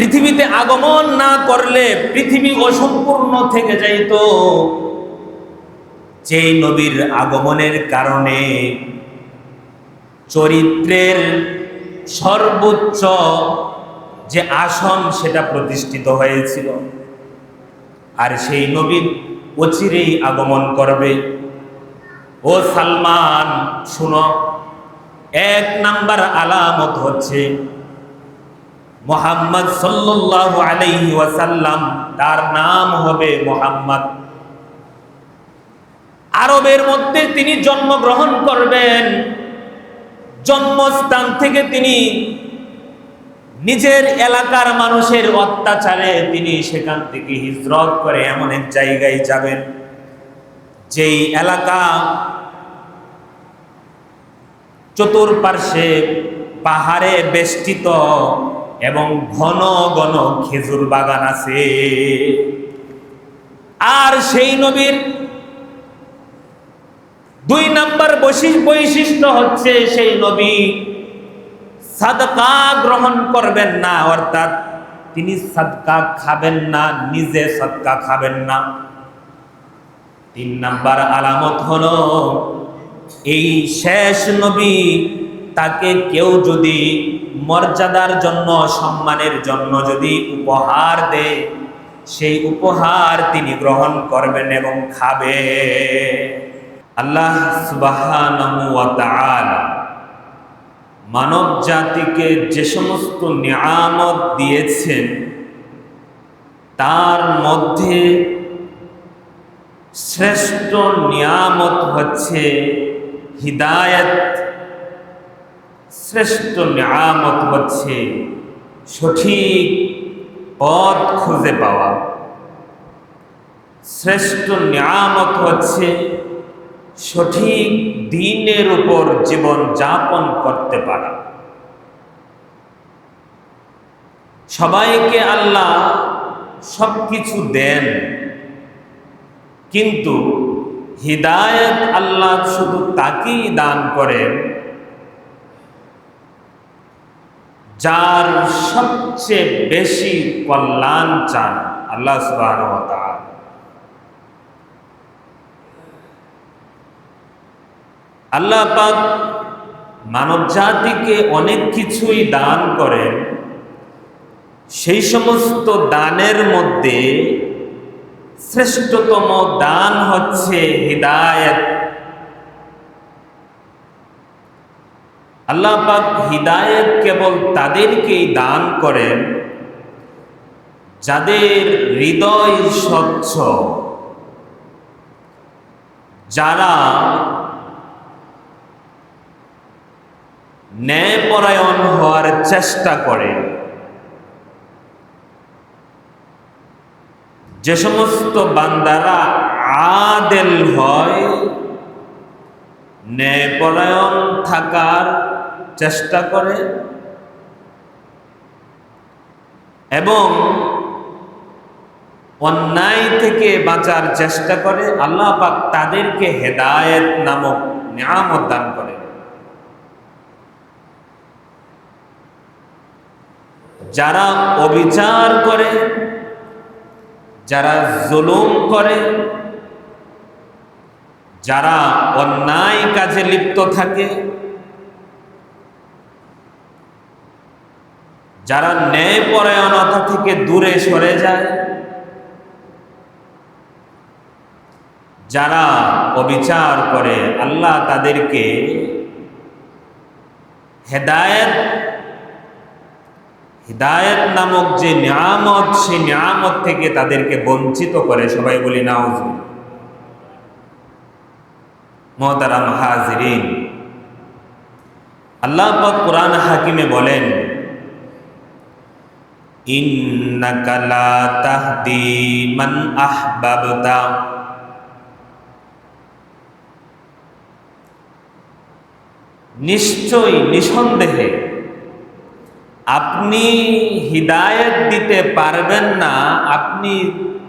পৃথিবীতে আগমন না করলে পৃথিবী অসম্পূর্ণ থেকে যাইত। যেই নবীর আগমনের কারণে চরিত্রের সর্বোচ্চ যে আসন সেটা প্রতিষ্ঠিত হয়েছিল, আর সেই নবীর অচিরেই আগমন করবে। ও সালমান শুনো, 1 নাম্বার আলামত হচ্ছে মুহাম্মদ সাল্লাল্লাহু আলাইহি ওয়াসাল্লাম, তার নাম হবে মুহাম্মদ। আরবের মধ্যে তিনি জন্মগ্রহণ করবেন। জন্মস্থান থেকে তিনি নিজের এলাকার মানুষের অত্যাচারে তিনি সেখান থেকে হিজরত করে এমন এক জায়গায় যাবেন, যেই এলাকা চতুর্পার্শ্বে পাহাড়ে বেষ্টিত এবং ঘন ঘন খেজুর বাগান আছে। আর সেই নবীর 2 নাম্বার বৈশিষ্ট্য হচ্ছে সেই নবী সাদকা গ্রহণ করবেন না, অর্থাৎ তিনি সাদকা খাবেন না, নিজে সাদকা খাবেন না। 3 নাম্বার আলামত হলো এই শেষ নবী, তাকে কেউ যদি মর্যাদার জন্য, সম্মানের জন্য যদি উপহার দেয়, সেই উপহার তিনি গ্রহণ করবেন এবং খাবে। আল্লাহ সুবহানাহু ওয়া তাআলা মানব জাতিকে যে সমস্ত নিয়ামত দিয়েছেন, তার মধ্যে শ্রেষ্ঠ নিয়ামত হচ্ছে হিদায়াত। শ্রেষ্ঠ নিয়ামত হচ্ছে সঠিক পথ খুঁজে পাওয়া। শ্রেষ্ঠ নিয়ামত হচ্ছে সঠিক দ্বীনের উপর জীবন যাপন করতে পারা। সবাইকে আল্লাহ সবকিছু দেন, কিন্তু হিদায়াত আল্লাহ শুধু তাকেই দান করেন যার সবচেয়ে বেশি কল্যাণ চান আল্লাহ সুবহানাহু ওয়া তাআলা। আল্লাহ পাক মানব জাতিকে অনেক কিছুই দান করেন। সেই সমস্ত দানের মধ্যে শ্রেষ্ঠতম দান হচ্ছে হিদায়াত। আল্লাহ পাক হিদায়াত কেবল তাদেরকেই দান করেন যাদের হৃদয় স্বচ্ছ, যারা ন্যায়পরায়ণ হওয়ার চেষ্টা করে। যে সমস্ত বান্দারা আদেল হয়, ন্যায়পরায়ণ থাকার চেষ্টা করে এবং অন্যায় থেকে বাঁচার চেষ্টা করে, আল্লাহ পাক তাদেরকে হেদায়েত নামক নিয়ামত দান করে। যারা অবিচার করে, যারা জুলুম করে, যারা অন্যায় কাজে লিপ্ত থাকে, যারা ন্যায়পরায়ণতা থেকে দূরে সরে যায়, যারা অবিচার করে, আল্লাহ তাদেরকে হিদায়াত নামক যে নিয়ামত, সেই নিয়ামত থেকে তাদেরকে বঞ্চিত করে। সবাই বলি নাউজুবিল্লাহ। মুহতারাম হাজিরিন, আল্লাহ পাক কুরআন হাকিমে বলেন, ইন্নাকা লা তাহদি মান আহবাবতা, নিশ্চয় নিঃসন্দেহে আপনি হিদায়াত দিতে পারবেন না আপনি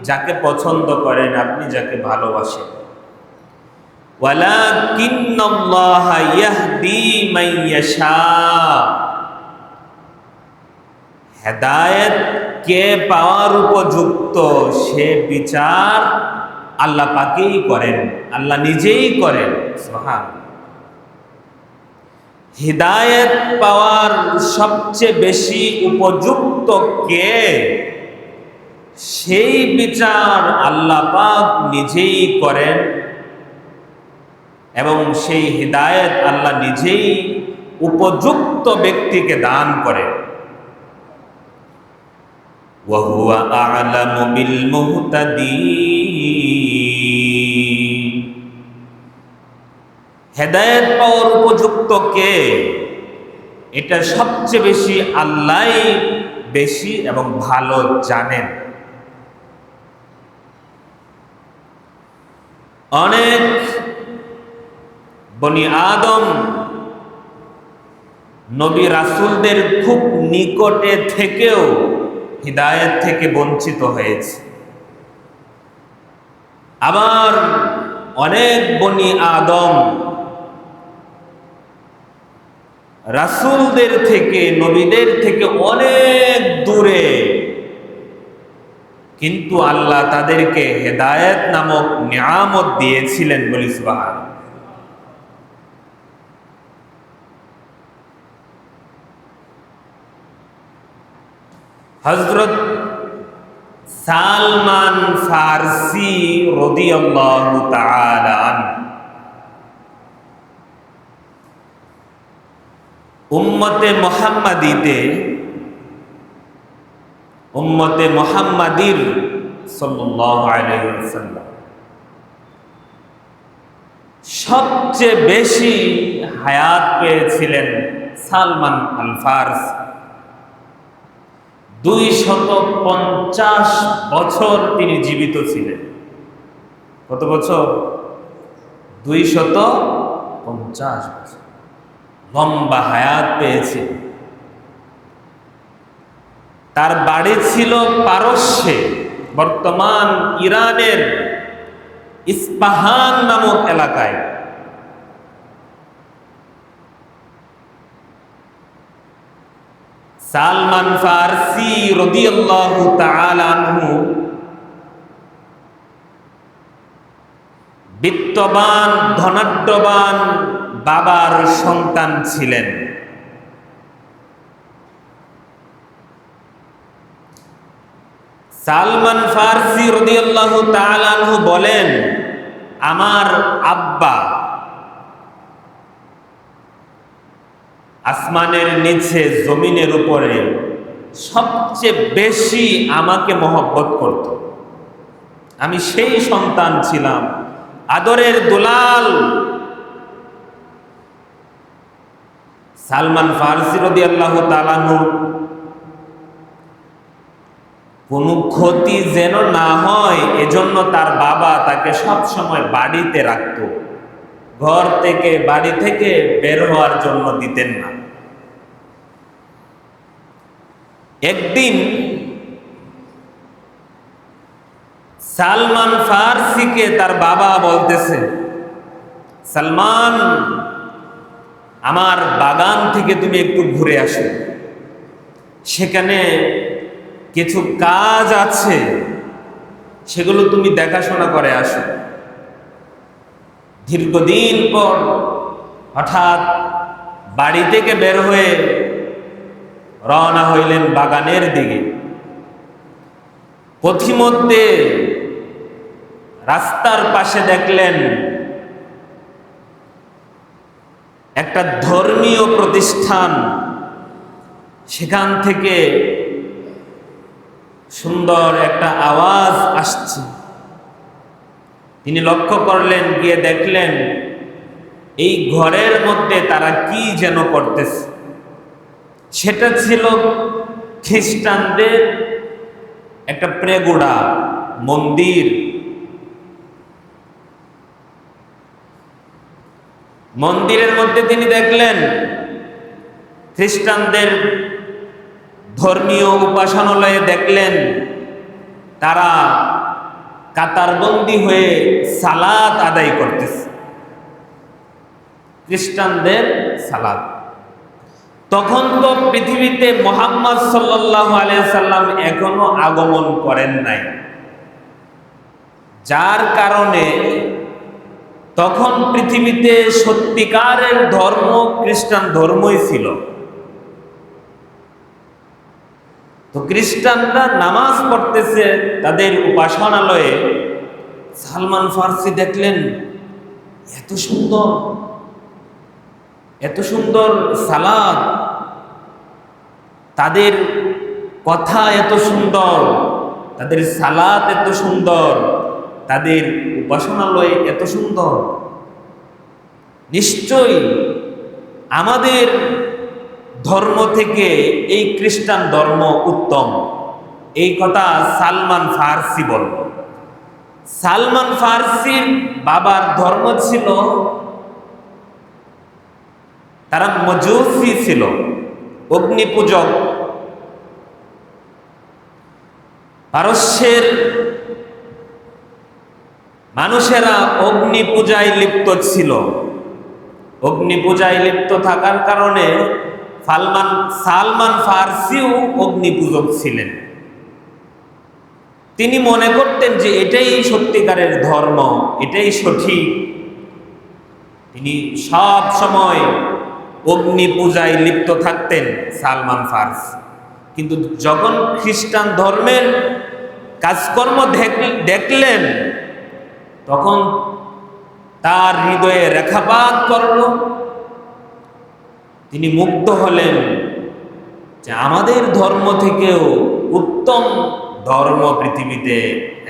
যাকে পছন্দ করেন, আপনি যাকে ভালোবাসেন। ওয়ালাকিন্নাল্লাহা ইয়াহদি মান ইয়াশা, হেদায়েত কে পাওয়ার উপযুক্ত সে বিচার আল্লাহ পাকেই করেন, আল্লাহ নিজেই করেন। সুবহানাল্লাহ। হিদায়াত পাওয়ার সবচেয়ে বেশি উপযুক্ত কে, সেই বিচার আল্লাহ পাক নিজেই করেন এবং সেই হিদায়াত আল্লাহ নিজেই উপযুক্ত ব্যক্তিকে দান করেন। ওয়া হুয়া আ'লামু বিল মুহতাদিন। হেদায়েত পাওয়ার উপযুক্ত কে, এটা সবচেয়ে বেশি আল্লাহই বেশি এবং ভালো জানেন। অনেক বনি আদম নবী রাসূলদের খুব নিকটে থেকেও হিদায়াত থেকে বঞ্চিত হয়েছে। আবার অনেক বনি আদম রাসূলদের থেকে, নবীদের থেকে অনেক দূরে, কিন্তু আল্লাহ তাদেরকে হেদায়েত নামক নিয়ামত দিয়েছিলেন। বলি সুবহানাল্লাহ। হযরত সালমান ফারসি রাদিয়াল্লাহু তাআলা আনহু উম্মতে মুহাম্মাদির সাল্লাল্লাহু আলাইহি ওয়াসাল্লাম সবচেয়ে বেশি হায়াত পেয়েছিলেন সালমান আল ফারসি। 250 বছর তিনি জীবিত ছিলেন। কত বছর? 250 বছর লম্বা হায়াত পেয়েছে। তার বাড়ি ছিল পারস্যে, বর্তমান ইরানের ইস্পাহান নামক এলাকায়। সালমান ফারসি রাদিয়াল্লাহু তাআলা আনহু বিত্তবান, ধনাঢ্যবান বাবার সন্তান ছিলেন। সালমান ফারসি রাদিয়াল্লাহু তাআলা আনহু বলেন, আমার আব্বা আসমানের নিচে জমিনের উপরে সবচেয়ে বেশি আমাকে মহব্বত করত। আমি সেই সন্তান ছিলাম, আদরের দুলাল। সালমান ফারসি রাদিয়াল্লাহু তাআলা আনহু কোনো ক্ষতি যেন না হয় এজন্য তার বাবা তাকে সব সময় বাড়িতে রাখত, ঘর থেকে, বাড়ি থেকে বের হওয়ার জন্য দিতেন না। একদিন সালমান ফারসিকে তার বাবা বলতেছে, সালমান, আমার বাগান থেকে তুমি একটু ঘুরে আসো, সেখানে কিছু কাজ আছে, সেগুলো তুমি দেখাশোনা করে আসো। দীর্ঘদিন পর হঠাৎ বাড়ি থেকে বের হয়ে রওনা হইলেন বাগানের দিকে। পথিমধ্যে রাস্তার পাশে দেখলেন একটা ধর্মীয় প্রতিষ্ঠান, সেখান থেকে সুন্দর একটা আওয়াজ আসছে। তিনি লক্ষ্য করলেন, গিয়ে দেখলেন এই ঘরের মধ্যে তারা কি যেন করতেছে। সেটা ছিল খ্রিস্টানদের একটা প্রেগুড়া, মন্দির। মন্দিরের মধ্যে তিনি দেখলেন খ্রিস্টানদের ধর্মীয় উপাসনালয়ে দেখলেন তারা কাতারবন্দি হয়ে সালাত আদায় করতেছে, খ্রিস্টানদের সালাত। তখন তো পৃথিবীতে মুহাম্মদ সাল্লাল্লাহু আলাইহি সাল্লাম এখনো আগমন করেন নাই, যার কারণে তখন পৃথিবীতে সত্যিকারের ধর্ম খ্রিস্টান ধর্মই ছিল। তো খ্রিস্টানরা নামাজ পড়তেছে তাদের উপাসনালয়ে, সালমান ফার্সি দেখলেন এত সুন্দর এত সুন্দর সালাত, তাদের কথা এত সুন্দর, তাদের সালাত এত সুন্দর, তাদের উপাসনালয় এত সুন্দর, নিশ্চয়ই আমাদের ধর্ম থেকে এই খ্রিস্টান ধর্ম উত্তম। এই কথা সালমান ফার্সি বলল। সালমান ফার্সির বাবার ধর্ম ছিল, তারা মজুসি ছিল, অগ্নি পূজক। পারস্যের মানুষেরা অগ্নি পূজায় লিপ্ত ছিল। অগ্নি পূজায় লিপ্ত থাকার কারণে সালমান ফার্সিও অগ্নি পূজক ছিলেন। তিনি মনে করতেন যে এটাই সত্যিকারের ধর্ম, এটাই সঠিক। তিনি সব সময় অগ্নি পূজায় লিপ্ত থাকতেন সালমান ফার্সি। কিন্তু যখন খ্রিস্টান ধর্মের কাজকর্ম দেখলেন, তখন তার হৃদয়ে রেখাপাত করল। তিনি মুগ্ধ হলেন যে আমাদের ধর্ম থেকেও উত্তম ধর্ম পৃথিবীতে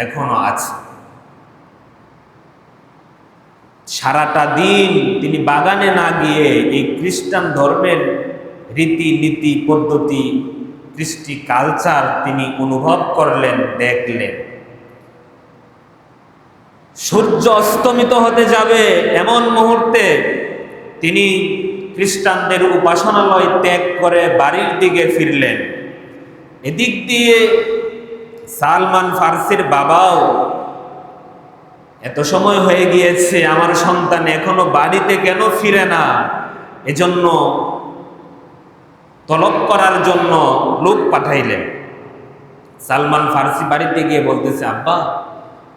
এখনো আছে। সারাটা দিন তিনি বাগানে না গিয়ে এই খ্রিস্টান ধর্মের রীতি নীতি পদ্ধতি, কৃষ্টি কালচার তিনি অনুভব করলেন, দেখলেন। সূর্য অস্তমিত হতে যাবে এমন মুহূর্তে তিনি খ্রিস্টানদের উপাসনালয় ত্যাগ করে বাড়ির দিকে ফিরলেন। এদিক দিয়ে সালমান ফার্সির বাবাও, এত সময় হয়ে গিয়েছে, আমার সন্তান এখনো বাড়িতে কেন ফিরে না, এজন্য তলব করার জন্য লোক পাঠাইলেন। সালমান ফার্সি বাড়িতে গিয়ে বলতেছে, আব্বা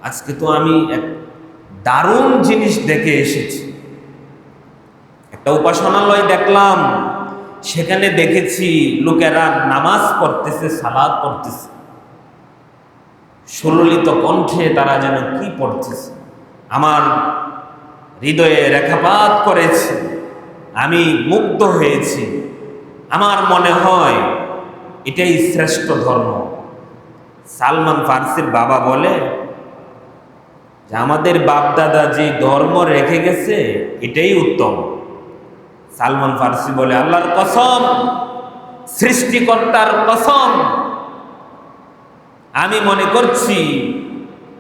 আজকে তো আমি এক দারুণ জিনিস দেখে এসেছি। একটা উপাসনালয় দেখলাম, সেখানে দেখেছি লোকেরা নামাজ পড়তেছে, সালাত পড়তেছে, সুললিত কণ্ঠে তারা যেন কি পড়তেছে। আমার হৃদয়ে রেখাপাত করেছে, আমি মুগ্ধ হয়েছি। আমার মনে হয় এটাই শ্রেষ্ঠ ধর্ম। সালমান ফার্সির বাবা বলে যে আমাদের বাপদাদা যে ধর্ম রেখে গেছে এটাই উত্তম। সালমান ফার্সি বলে, আল্লাহর কসম, সৃষ্টিকর্তার কসম, আমি মনে করছি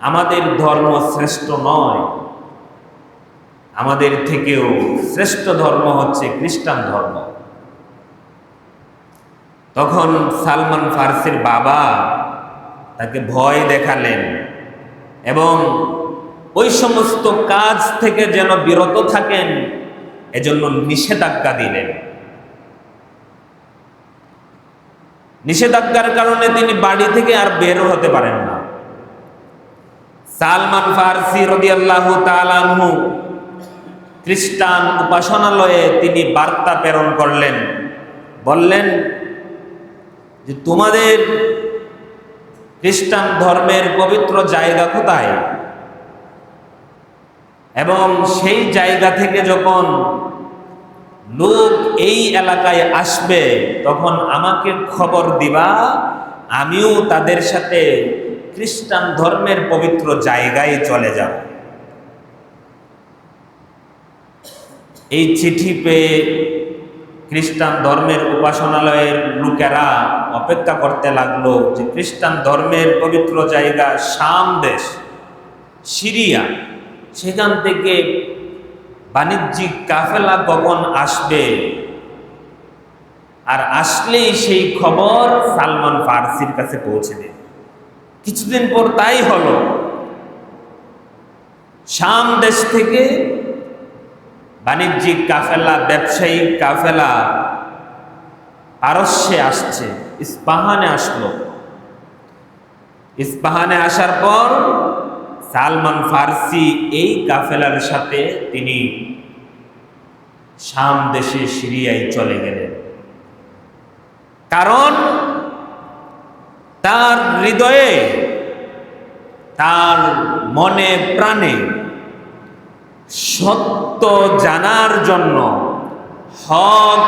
আমাদের ধর্ম শ্রেষ্ঠ নয়, আমাদের থেকেও শ্রেষ্ঠ ধর্ম হচ্ছে খ্রিস্টান ধর্ম। তখন সালমান ফার্সির বাবা তাকে ভয় দেখালেন এবং ওই সমস্ত কাজ থেকে যেন বিরত থাকেন এজন্য নিষেধাজ্ঞা দিলেন। নিষেধাজ্ঞার কারণে তিনি বাড়ি থেকে আর বের হতে পারেন না। সালমান ফার্সি রাদিয়াল্লাহু তাআলা আনহু খ্রিস্টান উপাসনালয়ে তিনি বার্তা প্রেরণ করলেন, বললেন যে তোমাদের খ্রিস্টান ধর্মের পবিত্র জায়গা কোথায়, এবং সেই জায়গা থেকে যখন লোক এই এলাকায় আসবে তখন আমাকে খবর দিবা, আমিও তাদের সাথে খ্রিস্টান ধর্মের পবিত্র জায়গায় চলে যাব। এই চিঠি পেয়ে খ্রিস্টান ধর্মের উপাসনালয়ের লোকেরা অপেক্ষা করতে লাগলো যে খ্রিস্টান ধর্মের পবিত্র জায়গা শাম দেশ, সিরিয়া, সেখান থেকে বাণিজ্যিক কাফেলা কখন আসবে, আর আসলেই সেই খবর সালমান ফার্সির কাছে পৌঁছে দেবে। কিছুদিন পর তাই হলো। শাম দেশ থেকে বাণিজ্যিক কাফেলা, ব্যবসায়িক কাফেলা পারস্যে আসছে, ইস্পাহানে আসলো। ইস্পাহানে আসার পর সালমান ফার্সি এই কাফেলার সাথে তিনি শাম দেশে সিরিয়ায় চলে গেলেন। কারণ তার হৃদয়ে, তার মনে প্রাণে সত্য জানার জন্য, হক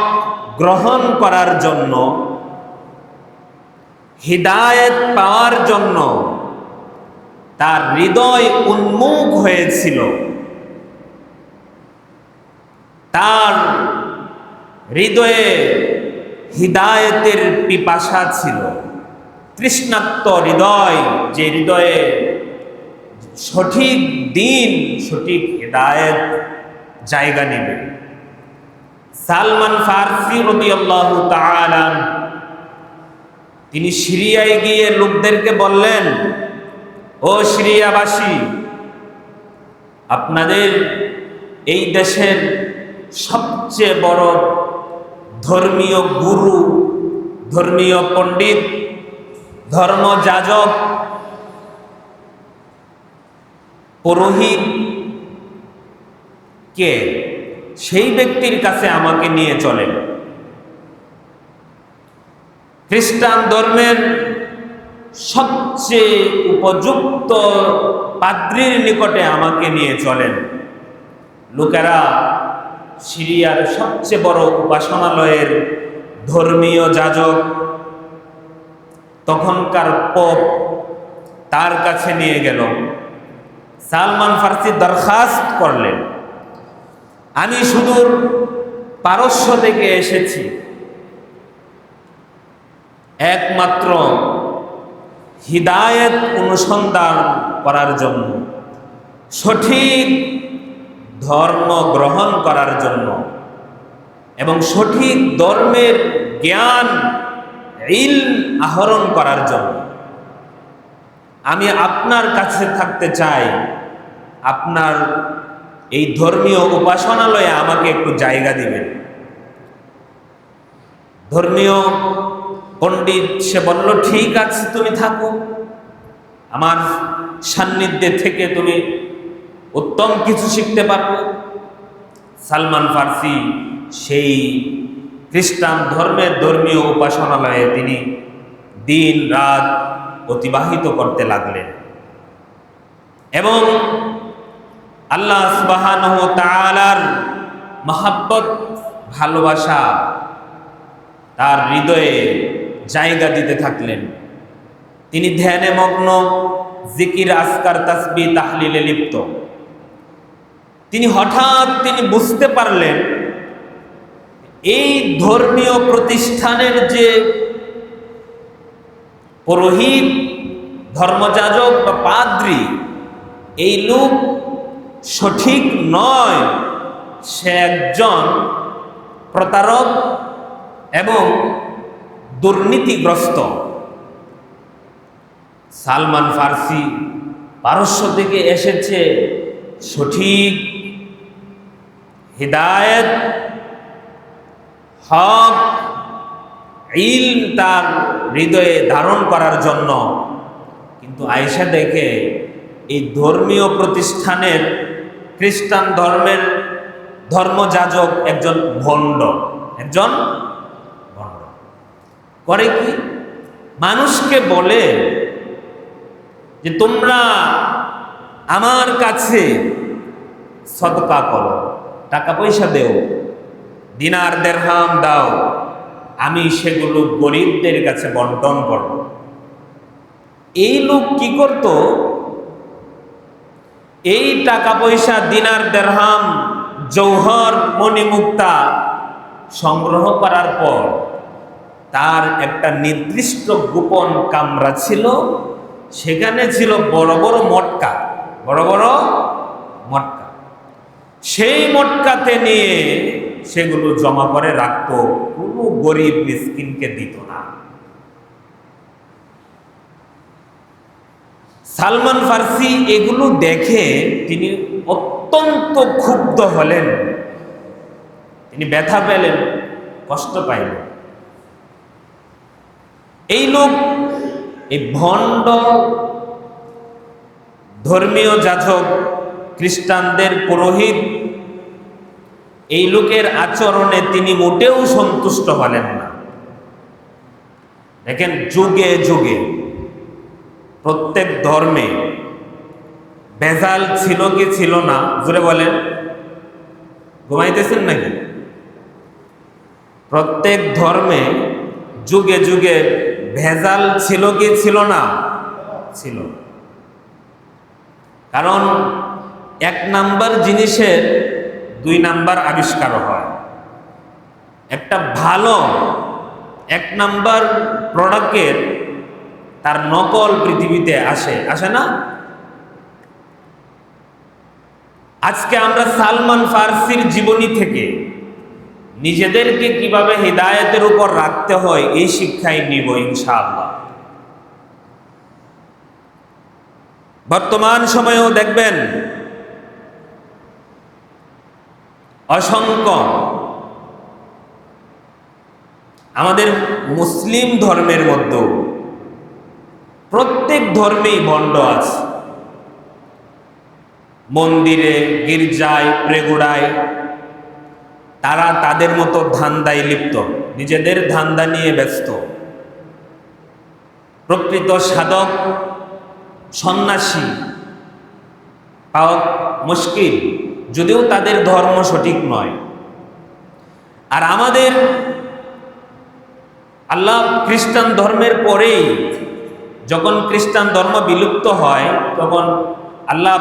গ্রহণ করার জন্য, হিদায়াত পাওয়ার জন্য তার হৃদয় উন্মুখ হয়েছিল। তার হৃদয়ে হিদায়াতের পিপাসা ছিল, তৃষ্ণার্ত হৃদয়, যে হৃদয়ে সঠিক দিন, সঠিক হিদায়াত জায়গা নেবে। সালমান ফার্সি রাদিয়াল্লাহু তাআলা তিনি সিরিয়ায় গিয়ে লোকদেরকে বললেন, ও সিরিয়াবাসী, আপনাদের এই দেশের সবচেয়ে বড় ধর্মীয় গুরু, ধর্মীয় পণ্ডিত, ধর্মযাজক, পুরোহিত কে? সেই ব্যক্তির কাছে আমাকে নিয়ে চলেন। খ্রিস্টান ধর্মের সবচেয়ে উপযুক্ত পাদ্রীর নিকটে আমাকে নিয়ে চলেন। লোকেরা সিরিয়ার সবচেয়ে বড় উপাসনালয়ের ধর্মীয় যাজক, তখনকার পোপ, তার কাছে নিয়ে গেল। সালমান ফার্সি দরখাস্ত করলেন, আমি সুদূর পারস্য থেকে এসেছি একমাত্র হিদায়াত অনুসন্ধান করার জন্য, সঠিক ধর্ম গ্রহণ করার জন্য এবং সঠিক ধর্মের জ্ঞান, ইলম আহরণ করার জন্য। আমি আপনার কাছে থাকতে চাই, আপনার এই ধর্মীয় উপাসনালয়ে আমাকে একটু জায়গা দিবেন। ধর্মীয় পণ্ডিত সে বলল, ঠিক আছে, তুমি থাকো, আমার সান্নিধ্যে থেকে তুমি উত্তম কিছু শিখতে পারবে। সালমান ফার্সি সেই খ্রিস্টান ধর্মের ধর্মীয় উপাসনালয়ে তিনি দিন রাত অতিবাহিত করতে লাগলেন এবং আল্লাহ সুবহানাহু ওয়া তাআলার মহব্বত, ভালোবাসা তার হৃদয়ে জায়গা দিতে থাকলেন। তিনি ধ্যানে মগ্ন, জিকির, আজকার, তাসবিহ, তাহলিলে লিপ্ত। হঠাৎ তিনি বুঝতে পারলেন, এই ধর্মীয় প্রতিষ্ঠানের যে পুরোহিত, ধর্মযাজক বা পাদ্রী, এই লোক সঠিক নয়, সে একজন প্রতারক এবং দুর্নীতিগ্রস্ত। সালমান ফার্সি পারস্য থেকে এসেছে, সঠিক হিদায়াত, হক, ইলম তার হৃদয়ে ধারণ করার জন্য। কিন্তু আয়েশা দেখে এই ধর্মীয় প্রতিষ্ঠানের খ্রিস্টান ধর্মের ধর্মযাজক একজন ভণ্ড, একজন ভণ্ড। করে কি? মানুষকে বলে যে তোমরা আমার কাছে সদকা করো, টাকা পয়সা দেও, দিনার দেরহাম দাও, আমি সেগুলো গরিবদের কাছে বন্টন করব। এই লোক কি করত? এই টাকা পয়সা, দিনার দেরহাম, জৌহর, মণিমুক্তা সংগ্রহ করার পর তার একটা নির্দিষ্ট গোপন কামরা ছিল, সেখানে ছিল বড় বড় মটকা, বড় বড় মটকা। সেই মটকাতে নিয়ে সেগুলো জমা করে রাখত, কোনো গরিব মিসকিনকে দিত না। সালমান ফার্সি এগুলো দেখে তিনি অত্যন্ত ক্ষুব্ধ হলেন, তিনি ব্যথা পেলেন, কষ্ট পাইলেন। এই লোক, এই ভণ্ড ধর্মীয় যাজক, খ্রিস্টানদের পুরোহিত, এই লোকের আচরণে তিনি মোটেও সন্তুষ্ট হলেন না। দেখেন, যুগে যুগে প্রত্যেক ধর্মে ভেজাল ছিল কি ছিল না? জোরে বলেন, ঘুমাইতেছেন নাকি? প্রত্যেক ধর্মে যুগে যুগে ভেজাল ছিল কি ছিল না? ছিল। কারণ এক নাম্বার জিনিসের দুই নাম্বার আবিষ্কার হয়। একটা ভালো এক নাম্বার প্রোডাক্টের তার নকল পৃথিবীতে আসে না? আজকে আমরা সালমান ফার্সির জীবনী থেকে নিজেদেরকে কিভাবে হিদায়াতের উপর রাখতে হয় এই শিক্ষাই নিব ইনশাআল্লাহ। বর্তমান সময়েও দেখবেন অসংখ্য আমাদের মুসলিম ধর্মের মধ্যেও প্রত্যেক ধর্মেই ভণ্ড আছে। মন্দিরে, গির্জায়, প্রেগুড়ায় তারা তাদের মতো ধান্দায় লিপ্ত, নিজেদের ধান্দা নিয়ে ব্যস্ত। প্রকৃত সাধক সন্ন্যাসী পাওয়া মুশকিল, যদিও তাদের ধর্ম সঠিক নয়। আর আমাদের আল্লাহ খ্রিস্টান ধর্মের পরেই যখন খ্রিস্টান ধর্ম বিলুপ্ত হয়, তখন আল্লাহ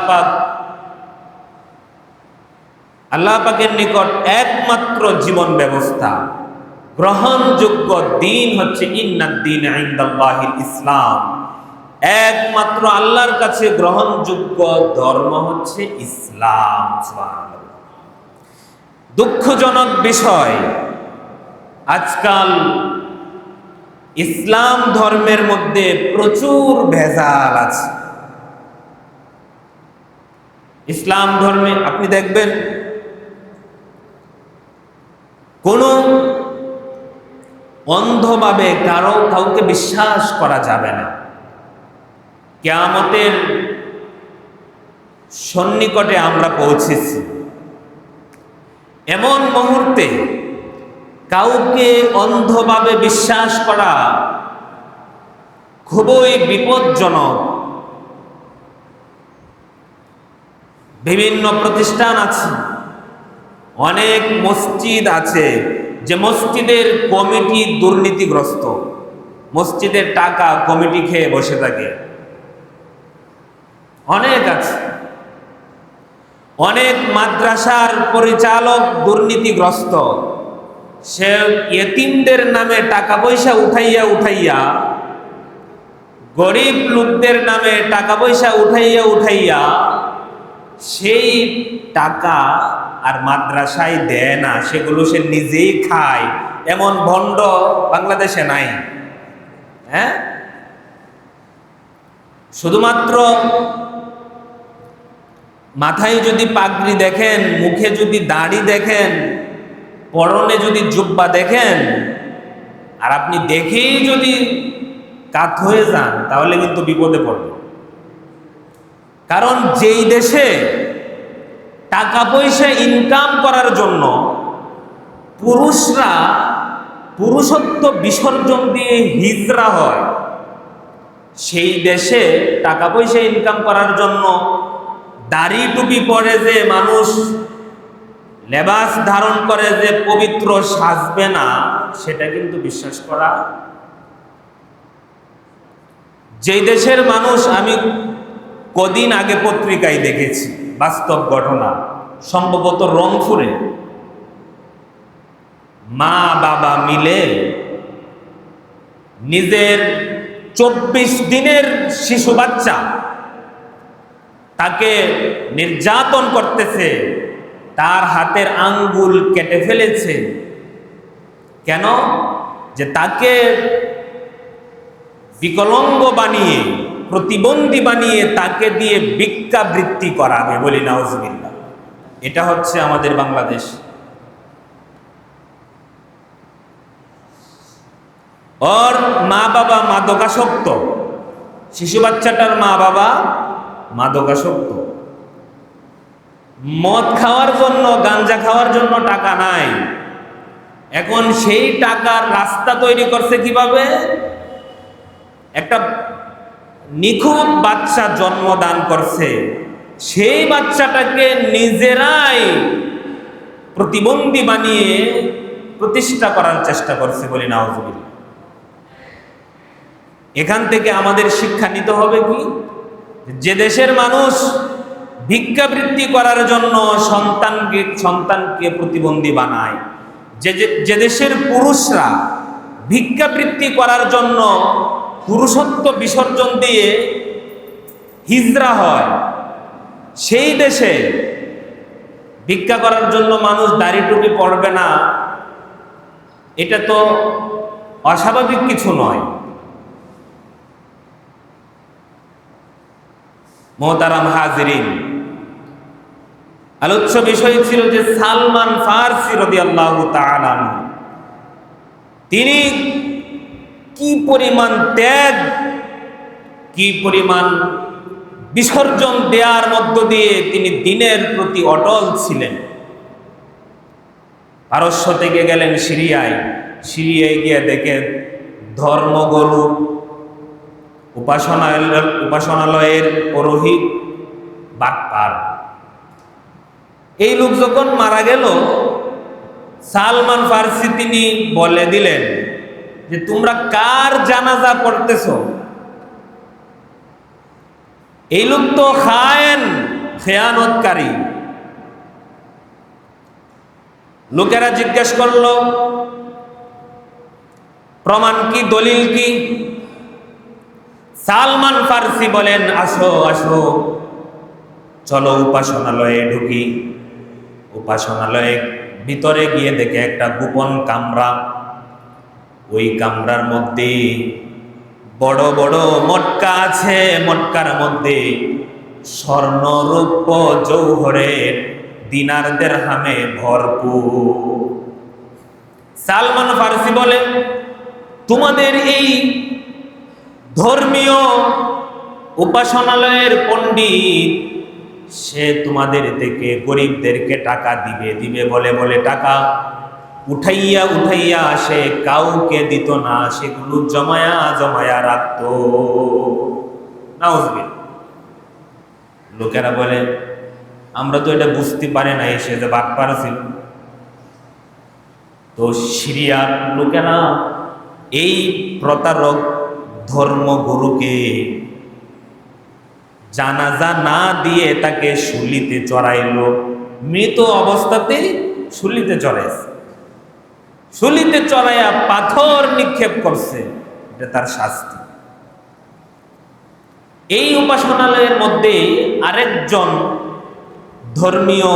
পাকের নিকট একমাত্র জীবন ব্যবস্থা, গ্রহণযোগ্য দিন হচ্ছে ইন্নাদ-দীন ইনদাল্লাহিল ইসলাম। একমাত্র আল্লাহর কাছে গ্রহণযোগ্য ধর্ম হচ্ছে ইসলাম। সুবহানাল্লাহ। দুঃখজনক বিষয়, আজকাল ইসলাম ধর্মের মধ্যে প্রচুর ভেজাল আছে। ইসলাম ধর্মে আপনি দেখবেন কোনো অন্ধভাবে কাউকে বিশ্বাস করা যাবে না। কিয়ামতের সন্নিকটে আমরা পৌঁছেছি। এমন মুহূর্তে কাউকে অন্ধভাবে বিশ্বাস করা খুবই বিপজ্জনক। বিভিন্ন প্রতিষ্ঠান আছে, অনেক মসজিদ আছে যে মসজিদের কমিটি দুর্নীতিগ্রস্ত, মসজিদের টাকা কমিটি খেয়ে বসে থাকে। অনেক আছে। অনেক মাদ্রাসার পরিচালক দুর্নীতিগ্রস্ত, সে ইয়েতিমদের নামে টাকা পয়সা উঠাইয়া গরিব লোকদের নামে টাকা পয়সা উঠাইয়া সেই টাকা আর মাদ্রাসায় দেয় না, সেগুলো সে নিজেই খায়। এমন ভণ্ড বাংলাদেশে নাই। হ্যাঁ, শুধুমাত্র মাথায় যদি পাগড়ি দেখেন, মুখে যদি দাড়ি দেখেন, পরনে যদি জুব্বা দেখেন, আর আপনি দেখেই যদি কাত হয়ে যান, তাহলে কিন্তু বিপদে পড়বে। কারণ যেই দেশে টাকা পয়সা ইনকাম করার জন্য পুরুষরা পুরুষত্ব বিসর্জন দিয়ে হিজরা হয়, সেই দেশে টাকা পয়সা ইনকাম করার জন্য দাড়ি টুপি পরে যে মানুষ লেবাস ধারণ করে যে পবিত্র সাজবে না, সেটা কিন্তু বিশ্বাস করা। যেই দেশের মানুষ, আমি কদিন আগে পত্রিকায় দেখেছি বাস্তব ঘটনা, সম্ভবত রংপুরে মা বাবা মিলে নিজের 24 দিনের শিশু বাচ্চা তাকে নির্যাতন করতেছে, তার হাতের আঙ্গুল কেটে ফেলেছে। কেন? যে তাকে বিকলাঙ্গ বানিয়ে, প্রতিবন্ধী বানিয়ে তাকে দিয়ে ভিক্ষাবৃত্তি করাবে। বলি নাউজুবিল্লাহ। এটা হচ্ছে আমাদের বাংলাদেশ। ওর মা বাবা মাদকাসক্ত, শিশু বাচ্চাটার মা বাবা মাদকাসক্ত, মদ খাওয়ার জন্য, গাঞ্জা খাওয়ার জন্য টাকা নাই। এখন সেই টাকার রাস্তা তৈরি করছে কিভাবে? একটা নিখুঁত বাচ্চা জন্মদান করছে, সেই বাচ্চাটাকে নিজেরাই প্রতিবন্ধী বানিয়ে প্রতিষ্ঠা করার চেষ্টা করছে, বলি নাউজুবিল্লাহ। এখান থেকে আমাদের শিক্ষা নিতে হবে কি, যে দেশের মানুষ ভিক্ষাবৃত্তি করার জন্য সন্তানকে প্রতিবন্ধী বানায়, যে দেশের পুরুষরা ভিক্ষাবৃত্তি করার জন্য পুরুষত্ব বিসর্জন দিয়ে হিজরা হয়, সেই দেশে ভিক্ষা করার জন্য মানুষ দাড়ি টুপি পড়বে না, এটা তো অস্বাভাবিক কিছু নয়। মোহতারাম হাজিরিন, আলোচ্য বিষয় ছিল যে সালমান ফারসি রাদিয়াল্লাহু তাআলা আনহু, তিনি কি পরিমাণ ত্যাগ, কি পরিমাণ বিসর্জন দেওয়ার মধ্য দিয়ে তিনি দ্বীনের প্রতি অটল ছিলেন। পারস্য থেকে গেলেন সিরিয়ায়, সিরিয়ায় গিয়ে দেখে ধর্মগুরু, উপাসনালয়ের পুরোহিত বাটপার। এই লোক যখন মারা গেল, সালমান ফারসি তিনি বলে দিলেন যে তোমরা কার জানাজা পড়তেছ? এই লোক তো খেয়ানতকারী। লোকেরা জিজ্ঞেস করলো প্রমাণ কি, দলিল কি? সালমান ফারসি বলেন আসো আসো, চলো উপাসনালয়ে ঢুকি। উপাসনালয়ে ভিতরে গিয়ে দেখে একটা গোপন কামরা, ওই কামরার মধ্যে বড় বড় মটকা আছে, মটকার মধ্যে স্বর্ণ রূপ জৌহরের দিনার দিরহামে ভরপুর। সালমান ফারসি বলে তোমাদের এই ধর্মীয় উপাসনালয়ের পণ্ডিত, সে তোমাদের থেকে গরিবদেরকে টাকা দিবে বলে বলে টাকা উঠাইয়া সে কাউকে দিত না, সেগুলো জমায়া রাখত। নাউজুবিল্লাহ। লোকেরা বলে আমরা তো এটা বুঝতে পারি না, সে যে বাটপার ছিল। তো সিরিয়ার লোকেরা এই প্রতারক ধর্মগুরুকে জানাজা না দিয়ে তাকে শুলিতে চড়াইল। মৃত অবস্থাতে শুলিতে চড়াইছে, শুলিতে চড়াইয়া পাথর নিক্ষেপ করছে, এটা তার শাস্তি। এই উপাসনালয়ের মধ্যে আরেকজন ধর্মীয়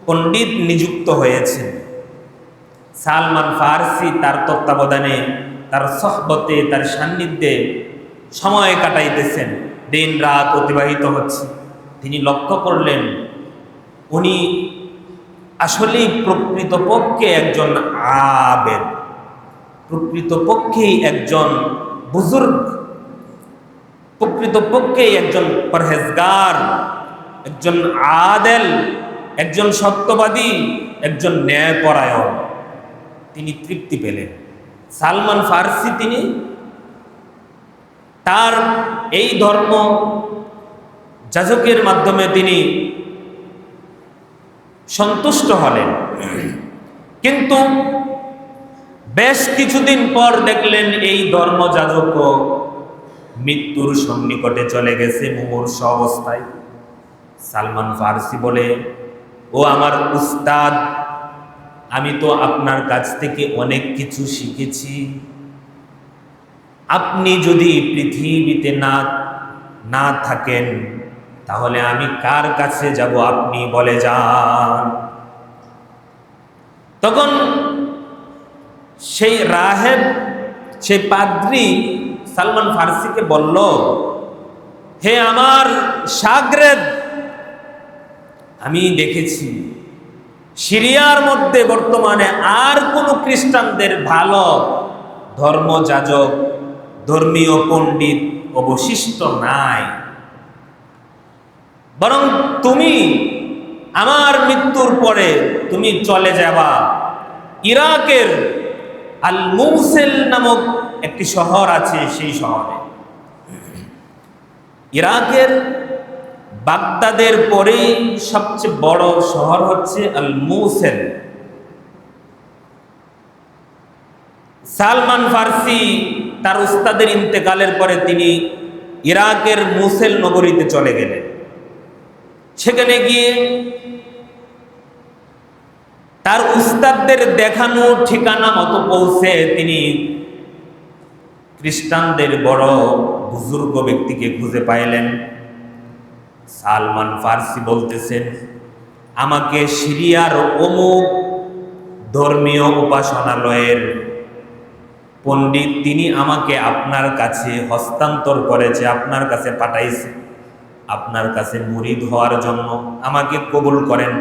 পণ্ডিত নিযুক্ত হয়েছে। সালমান ফারসি তার তত্ত্বাবধানে, তার সহবতে, তার সান্নিধ্যে সময় কাটাইতেছেন, দিন রাত অতিবাহিত হচ্ছে। তিনি লক্ষ্য করলেন উনি আসলেই প্রকৃতপক্ষে একজন আবেদ, প্রকৃতপক্ষেই একজন বুজুর্গ, প্রকৃতপক্ষেই একজন পরহেজগার, একজন আদেল, একজন সত্যবাদী, একজন ন্যায়পরায়ণ। তিনি তৃপ্তি পেলেন। সালমান ফারসি তিনি তার এই ধর্ম যাজকের মাধ্যমে তিনি সন্তুষ্ট হলেন, কিন্তু বেশ কিছুদিন পর দেখলেন এই ধর্মযাজক মৃত্যুর সন্নিকটে চলে গেছে, মুমূর্ষ অবস্থায়। সালমান ফারসি বলে, ও আমার উস্তাদ, আমি তো আপনার কাছ থেকে অনেক কিছু শিখেছি। আপনি যদি পৃথিবীতে না থাকেন তাহলে আমি কার কাছে যাব, আপনি বলে যান। তখন সেই রাহেব, সেই পাদ্রী সালমান ফারসিকে বলল, হে আমার শাগরেদ, আমি দেখেছি সিরিয়ার মধ্যে বর্তমানে আর কোন খ্রিস্টানদের ভালো ধর্মযাজক, ধর্মীয় পণ্ডিত অবশিষ্ট নাই। বরং তুমি আমার মৃত্যুর পরে তুমি চলে যাবা ইরাকের আল মৌসেল নামক একটি শহর আছে, সেই শহরে। ইরাকের বাগদাদের পরেই সবচেয়ে বড় শহর হচ্ছে আল মৌসেল। সালমান ফার্সি তার উস্তাদের ইন্তেকালের পরে তিনি ইরাকের মৌসেল নগরীতে চলে গেলেন। সেখানে গিয়ে তার উস্তাদদের দেখানো ঠিকানা মতো পৌঁছে তিনি খ্রিস্টানদের বড় বুজুর্গ ব্যক্তিকে খুঁজে পাইলেন। সালমান ফার্সি বলতেছেন, আমাকে সিরিয়ার অমুক ধর্মীয় উপাসনালয়ের পণ্ডিত তিনি আমাকে আপনার কাছে হস্তান্তর করেছে, আপনার কাছে পাঠাইছে, আপনার কাছে মুরিদ হওয়ার জন্য, আমাকে কবুল করেন।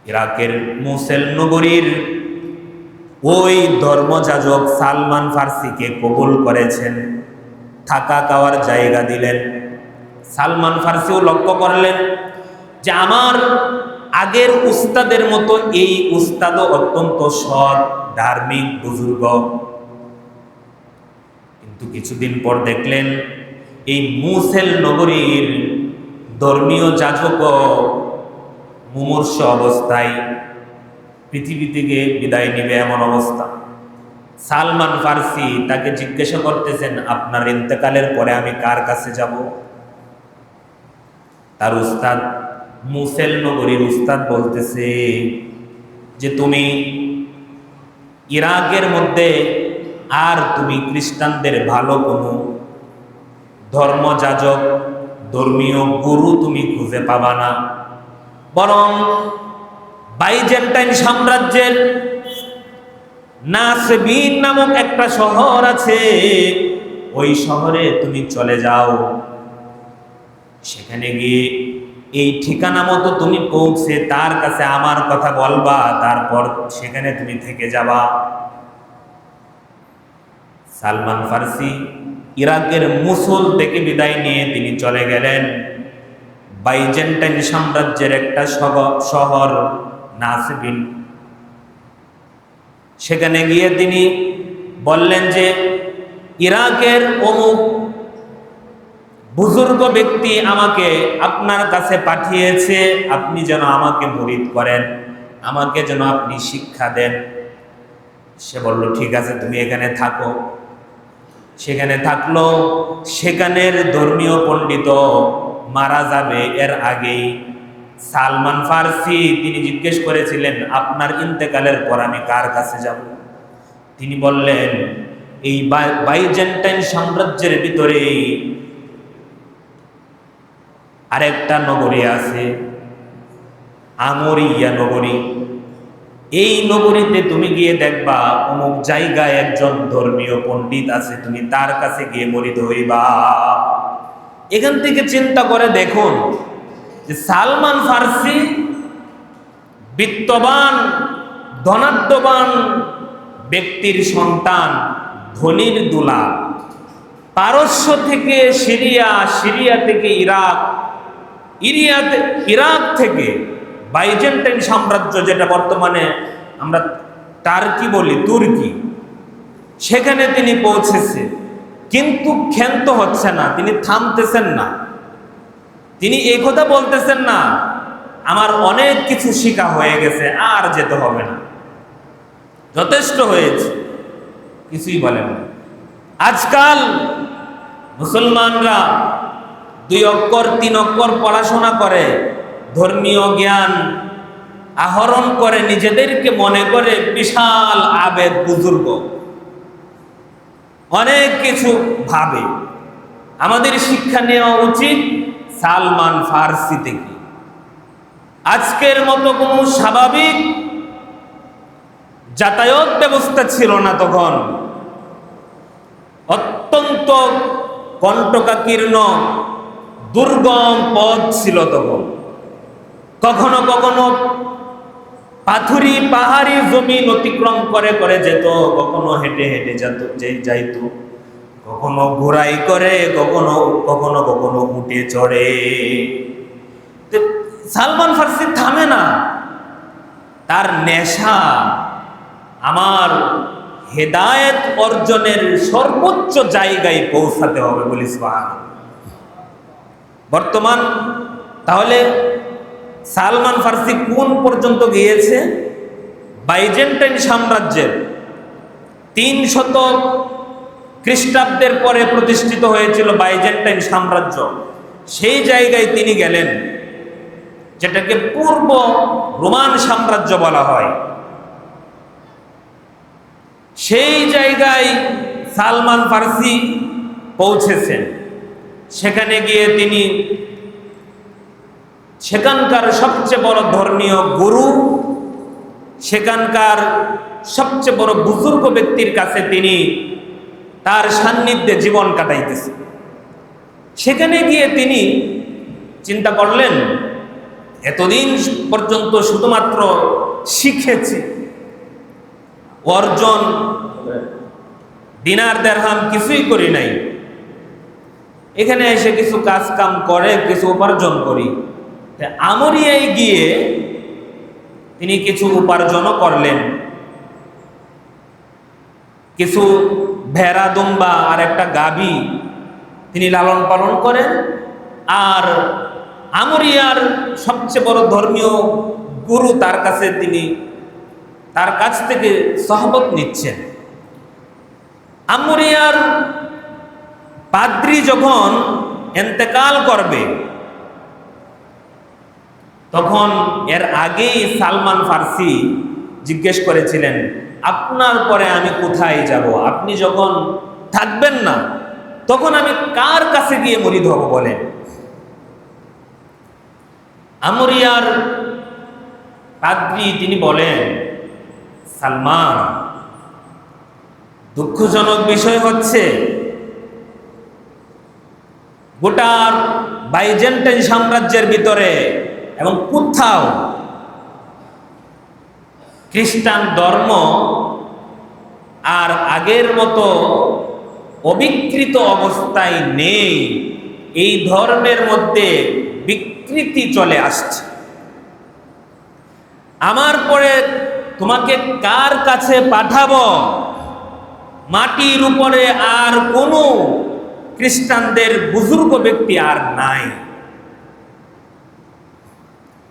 ইরাকের মৌসেল নগরীর ওই ধর্মযাজক সালমান ফার্সিকে কবুল করেছেন, থাকা খাওয়ার জায়গা দিলেন। সালমান ফার্সিও লক্ষ্য করলেন যে আমার আগের উস্তাদের মতো এই উস্তাদও অত্যন্ত সৎ, ধার্মিক, বুজুর্গ। কিন্তু কিছুদিন পর দেখলেন এই মৌসেল নগরীর ধর্মীয় যাজক মুমূর্ষ অবস্থায় পৃথিবী থেকে বিদায় নিবে এমন অবস্থা। সালমান ফার্সি তাকে জিজ্ঞাসা করতেছেন, আপনার ইন্তেকালের পরে আমি কার কাছে যাব? তার উস্তাদ, মৌসেল নগরীর উস্তাদ বলতেছে যে তুমি ইরাকের মধ্যে আর তুমি খ্রিস্টানদের ভালো কোনো ধর্মযাজক, ধর্মীয় গুরু তুমি খুঁজে পাবা না, বরং বাইজেন্টাইন সাম্রাজ্যের নাসবিন নামক একটা শহর আছে, ওই শহরে তুমি চলে যাও। সেখানে গিয়ে এই ঠিকানা মতো তুমি পৌঁছে তার কাছে আমার কথা বলবা, তারপর সেখানে তুমি থেকে যাবা। সালমান ফার্সি ইরাকের মুসুল থেকে বিদায় নিয়ে তিনি চলে গেলেন বাইজেন্টাইন সাম্রাজ্যের একটা শহর নাসবিন। সেখানে গিয়ে তিনি বললেন যে ইরাকের অমুক বুজুর্গ ব্যক্তি আমাকে আপনার কাছে পাঠিয়েছে, আপনি যেন আমাকে মুরিদ করেন, আমাকে যেন আপনি শিক্ষা দেন। সে বলল, ঠিক আছে, তুমি এখানে থাকো। সেখানে থাকলো। সেখানের ধর্মীয় পণ্ডিত মারা যাবে এর আগেই সালমান ফার্সি তিনি জিজ্ঞেস করেছিলেন, আপনার ইন্তেকালের পর আমি কার কাছে যাব? তিনি বললেন, এই বাইজেন্টাইন সাম্রাজ্যের ভিতরে আরেকটা নগরী আছে, আমরিয়া নগরী। এই নগরীতে তুমি গিয়ে দেখবা অমুক জায়গায় একজন ধর্মীয় পণ্ডিত আছে, তুমি তার কাছে গিয়ে মুরিদ হইবা। এখান থেকে চিন্তা করে দেখুন যে সালমান ফার্সি বিত্তবান, ধনাঢ্যবান ব্যক্তির সন্তান, ধনীর দুলা, পারস্য থেকে সিরিয়া, সিরিয়া থেকে ইরাক, ইরাক থেকে বাইজেন্টাইন সাম্রাজ্য, যেটা বর্তমানে আমরা টার্কি বলি, তুর্কি, সেখানে তিনি পৌঁছেছে। কিন্তু ক্ষান্ত হচ্ছে না, তিনি থামতেছেন না। তিনি এই কথা বলতেছেন না, আমার অনেক কিছু শিখা হয়ে গেছে, আর যেতে হবে না, যথেষ্ট হয়েছে, কিছুই বলেন না। আজকাল মুসলমানরা 2 অক্ষর 3 অক্ষর পড়াশোনা করে, ধর্মীয় জ্ঞান আহরণ করে, নিজেদেরকে মনে করে বিশাল আবেদ, বুজুর্গ, অনেক কিছু ভাবে। আমাদের শিক্ষা নেওয়া উচিত সালমান ফার্সি থেকে। আজকের মতো কোনো স্বাভাবিক যাতায়াত ব্যবস্থা ছিল না তখন, অত্যন্ত কণ্টকাকীর্ণ দুর্গম পথ ছিল তখন। কখনো কখনো পাথুরি পাহাড়ি জমিন অতিক্রম করে করে যেত, কখনো হেঁটে হেঁটে যাইতো, কখনো ঘোড়াই করে, কখনো কখনো কখনো উঠে চড়ে। সালমান ফার্সি থামে না, তার নেশা আমার হেদায়েত অর্জনের সর্বোচ্চ জায়গায় পৌঁছাতে হবে বলি সুবহানাল্লাহ। বর্তমান তাহলে সালমান ফার্সি কোন পর্যন্ত গিয়েছে? বাইজেন্টাইন সাম্রাজ্যের 300 খ্রিস্টাব্দের পরে প্রতিষ্ঠিত হয়েছিল বাইজেন্টাইন সাম্রাজ্য, সেই জায়গায় তিনি গেলেন, যেটাকে পূর্ব রোমান সাম্রাজ্য বলা হয়। সেই জায়গায় সালমান ফার্সি পৌঁছেছেন। সেখানে গিয়ে তিনি সেখানকার সবচেয়ে বড় ধর্মীয় গুরু, সেখানকার সবচেয়ে বড় বুজুর্গ ব্যক্তির কাছে তিনি তার সান্নিধ্যে জীবন কাটাইতেছেন। সেখানে গিয়ে তিনি চিন্তা করলেন, এতদিন পর্যন্ত শুধুমাত্র শিখেছি, অর্জন দিনার দেরহাম কিছুই করি নাই, এখানে এসে কিছু কাজ কাম করে কিছু উপার্জন করি। আমরিয়ায় গিয়ে তিনি কিছু উপার্জনও করলেন, কিছু ভেড়া দুম্বা আর একটা গাভী তিনি লালন পালন করেন, আর আমরিয়ার সবচেয়ে বড় ধর্মীয় গুরু তার কাছ থেকে সহবত নিচ্ছেন। আমরিয়ার পাদ্রী যখন ইন্তেকাল করবে, তখন এর আগেই সালমান ফার্সি জিজ্ঞেস করেছিলেন, আপনার পরে আমি কোথায় যাব? আপনি যখন থাকবেন না, তখন আমি কার কাছে গিয়ে মুরিদ হব বলেন? আমরিয়ার পাদ্রী তিনি বলেন, সালমান, দুঃখজনক বিষয় হচ্ছে গোটা বাইজেন্টাইন সাম্রাজ্যের ভিতরে এবং কোথাও খ্রিস্টান ধর্ম আর আগের মতো অবিকৃত অবস্থায় নেই। এই ধর্মের মধ্যে বিকৃতি চলে আসছে। আমার পরে তোমাকে কার কাছে পাঠাবো? মাটির উপরে আর কোনো খ্রিস্টানদের বুজুর্গ ব্যক্তি আর নাই।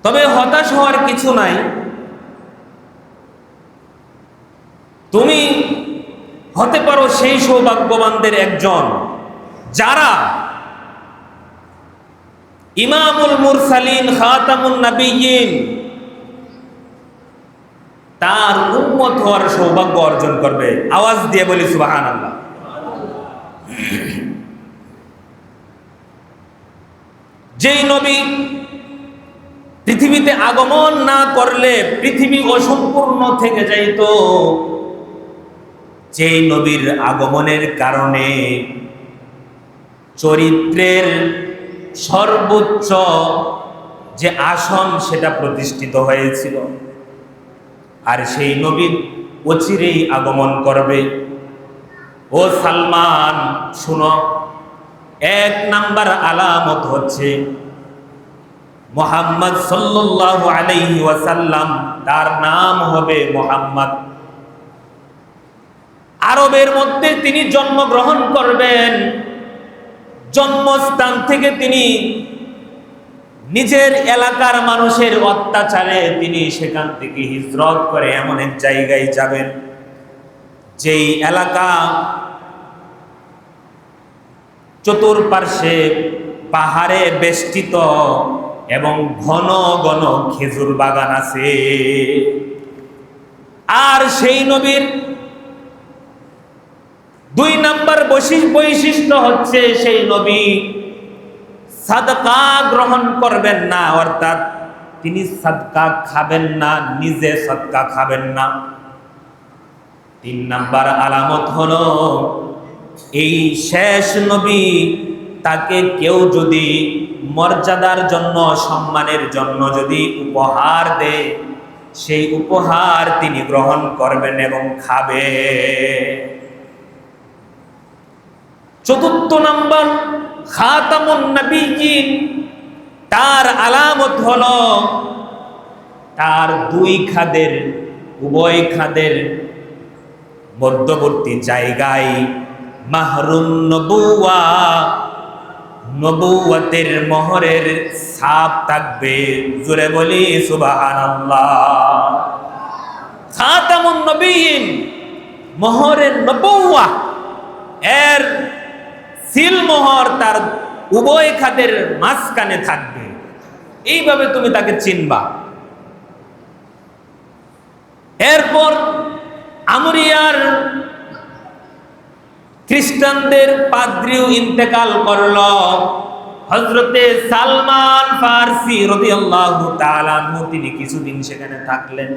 তবে হতাশ হওয়ার কিছু নাই, তুমি হতে পারো সেই সৌভাগ্যবানদের একজন যারা ইমামুল মুরসালিন খাতামুন নবিয়্যিন তার উম্মত হওয়ার সৌভাগ্য অর্জন করবে। আওয়াজ দিয়ে বলি সুবহানাল্লাহ। যেই নবী পৃথিবীতে আগমন না করলে পৃথিবী অসম্পূর্ণ থেকে যাইত, যেই নবীর আগমনের কারণে চরিত্রের সর্বোচ্চ যে আসন সেটা প্রতিষ্ঠিত হয়েছিল, আর সেই নবীর অচিরেই আগমন করবে। ও সালমান শুনো, 1 নাম্বার আলামত হচ্ছে মুহাম্মদ সাল্লাল্লাহু আলাইহি ওয়াসাল্লাম, তার নাম হবে মুহাম্মদ। আরবের মধ্যে তিনি জন্মগ্রহণ করবেন। জন্মস্থান থেকে তিনি নিজের এলাকার মানুষের অত্যাচারে তিনি সেখান থেকে হিজরত করে এমন এক জায়গায় যাবেন, যেই এলাকা চতুর্পার্শ্বে পাহাড়ে বেষ্টিত এবং ঘন ঘন খেজুর বাগান আছে। আর সেই নবীর 2 নাম্বার বৈশিষ্ট্য হচ্ছে সেই নবী সাদকা গ্রহণ করবেন না, অর্থাৎ তিনি সাদকা খাবেন না, নিজে সাদকা খাবেন না। 3 নাম্বার আলামত হলো এই শেষ নবী, তাকে কেউ যদি মর্যাদার জন্য সম্মানের জন্য যদি উপহার দেয়, সেই উপহার তিনি গ্রহণ করবেন এবং খাবে। চতুর্থ নাম্বার, খাতামুন নবিয়্যিন, তার আলামত হলো তার উভয় খাদের মধ্যবর্তী জায়গায় মাহরুন নবুওয়া, নবুওয়াতের মোহরের ছাপ থাকবে। জোরে বলি সুবহানাল্লাহ। খাতামুন নবিয়্যিন, মোহরের নবুওয়া, এর সিল মোহর তার উভয় খাদের মাঝখানে থাকবে। এইভাবে তুমি তাকে চিনবা। এরপর আমরিয়ার খ্রিস্টানদের পাদ্রীও ইন্তেকাল করল। হযরতে সালমান ফারসি রাদিয়াল্লাহু তাআলা আনহু তিনি কিছুদিন সেখানে থাকলেন,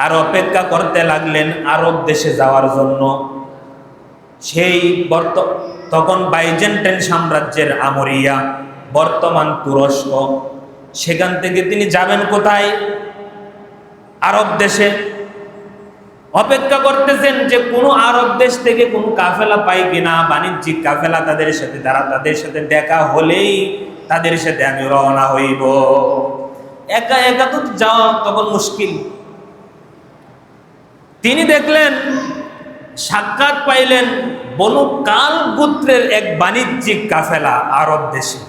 আর অপেক্ষা করতে লাগলেন আরব দেশে যাওয়ার জন্য। সেই তখন বাইজেন্টাইন সাম্রাজ্যের আমরিয়া, বর্তমান তুরস্ক, সেখান থেকে তিনি যাবেন কোথায়? আরব দেশে। অপেক্ষা করতেছেন যে কোনো আরব দেশ থেকে কোনো কাফেলা পাই কিনা, বাণিজ্যিক কাফেলা তাদের সাথে দেখা হলেই তাদের সাথে আমি রওনা হইব। একা একা তো যাওয়া তখন মুশকিল। তিনি দেখলেন, সাক্ষাৎ পাইলেন বনু কাল গোত্রের এক বাণিজ্যিক কাফেলা আরব দেশে।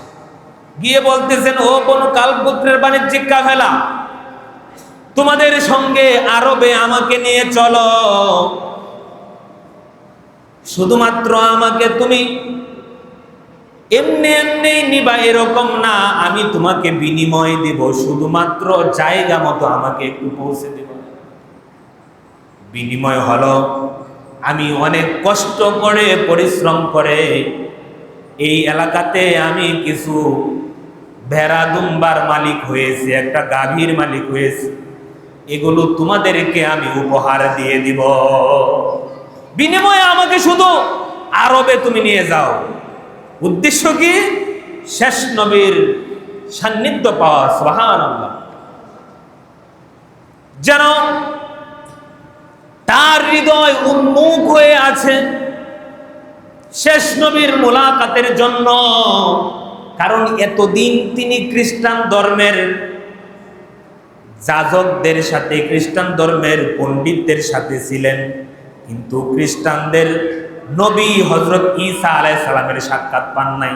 গিয়ে বলতেছেন, ও বনু কাল গোত্রের বাণিজ্যিক কাফেলা, তোমাদের সঙ্গে আরবে আমাকে নিয়ে চলো। শুধুমাত্র আমাকে তুমি এমনি এমনি নিবা এরকম না, আমি তোমাকে বিনিময় দিব, শুধুমাত্র জায়গা মতো আমাকে একটু পৌঁছে দেব। বিনিময় হলো আমি অনেক কষ্ট করে পরিশ্রম করে এই এলাকাতে আমি কিছু ভেড়া দুম্বার মালিক হয়েছে, একটা গাভীর মালিক হয়েছে, এগুলো তোমাদেরকে আমি উপহার দিয়ে দিব, বিনিময়ে আমাকে শুধু আরবে তুমি নিয়ে যাও। উদ্দেশ্য কি? শেষ নবীর সান্নিধ্য পাওয়া। সুবহানাল্লাহ। যেন তার হৃদয় উন্মুখ হয়ে আছে শেষ নবীর মুলাকাতের জন্য। কারণ এতদিন তিনি খ্রিস্টান ধর্মের যাজকদের সাথে, খ্রিস্টান ধর্মের পণ্ডিতদের সাথে ছিলেন, কিন্তু খ্রিস্টানদের নবী হযরত ঈসা আলাইহিস সালামের সাক্ষাৎ পান নাই।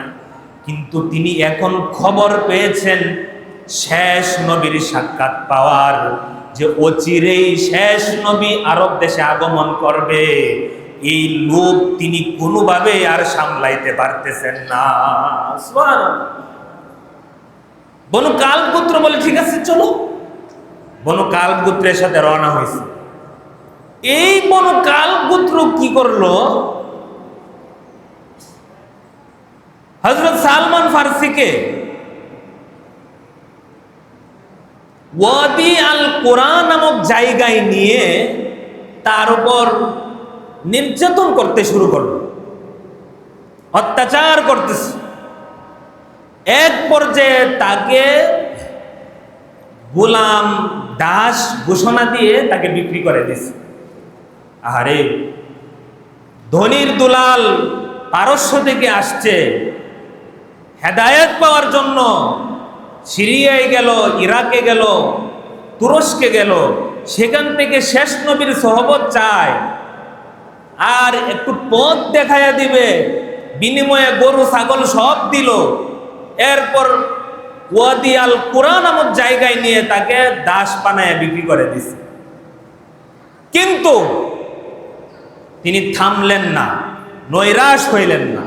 কিন্তু তিনি এখন খবর পেয়েছেন শেষ নবীর সাক্ষাৎ পাওয়ার, যে অচিরেই শেষ নবী আরব দেশে আগমন করবে। এই লোক তিনি কোনোভাবে আর সামলাইতে পারতেছেন না। সুবহানাল্লাহ। বনু কাল গোত্র বলে, ঠিক আছে চলো। বনু কাল গোত্রের সাথে রওনা হয়েছে। এই বনু কাল গোত্র কি করলো? হযরত সালমান ফারসিকে ওয়াদি আল কুরা নামক জায়গায় নিয়ে তার উপর নির্যাতন করতে শুরু করলো, অত্যাচার করতেছে। এক পর্যায়ে তাকে গোলাম দাস ঘোষণা দিয়ে তাকে বিক্রি করে দিয়েছে। আরে ধনির দুলাল পারস্য থেকে আসছে হেদায়েত পাওয়ার জন্য, সিরিয়ায় গেল, ইরাকে গেল, তুরস্কে গেল, সেখান থেকে শেষ নবীর সোহবত চায়, আর একটু পথ দেখাইয়া দিবে, বিনিময়ে গরু ছাগল সব দিল। এরপর ওয়াদি আল কুরা নামক জায়গায় নিয়ে তাকে দাস বানায় বিক্রি করে দিছে। কিন্তু তিনি থামলেন না, নৈরাশ হইলেন না।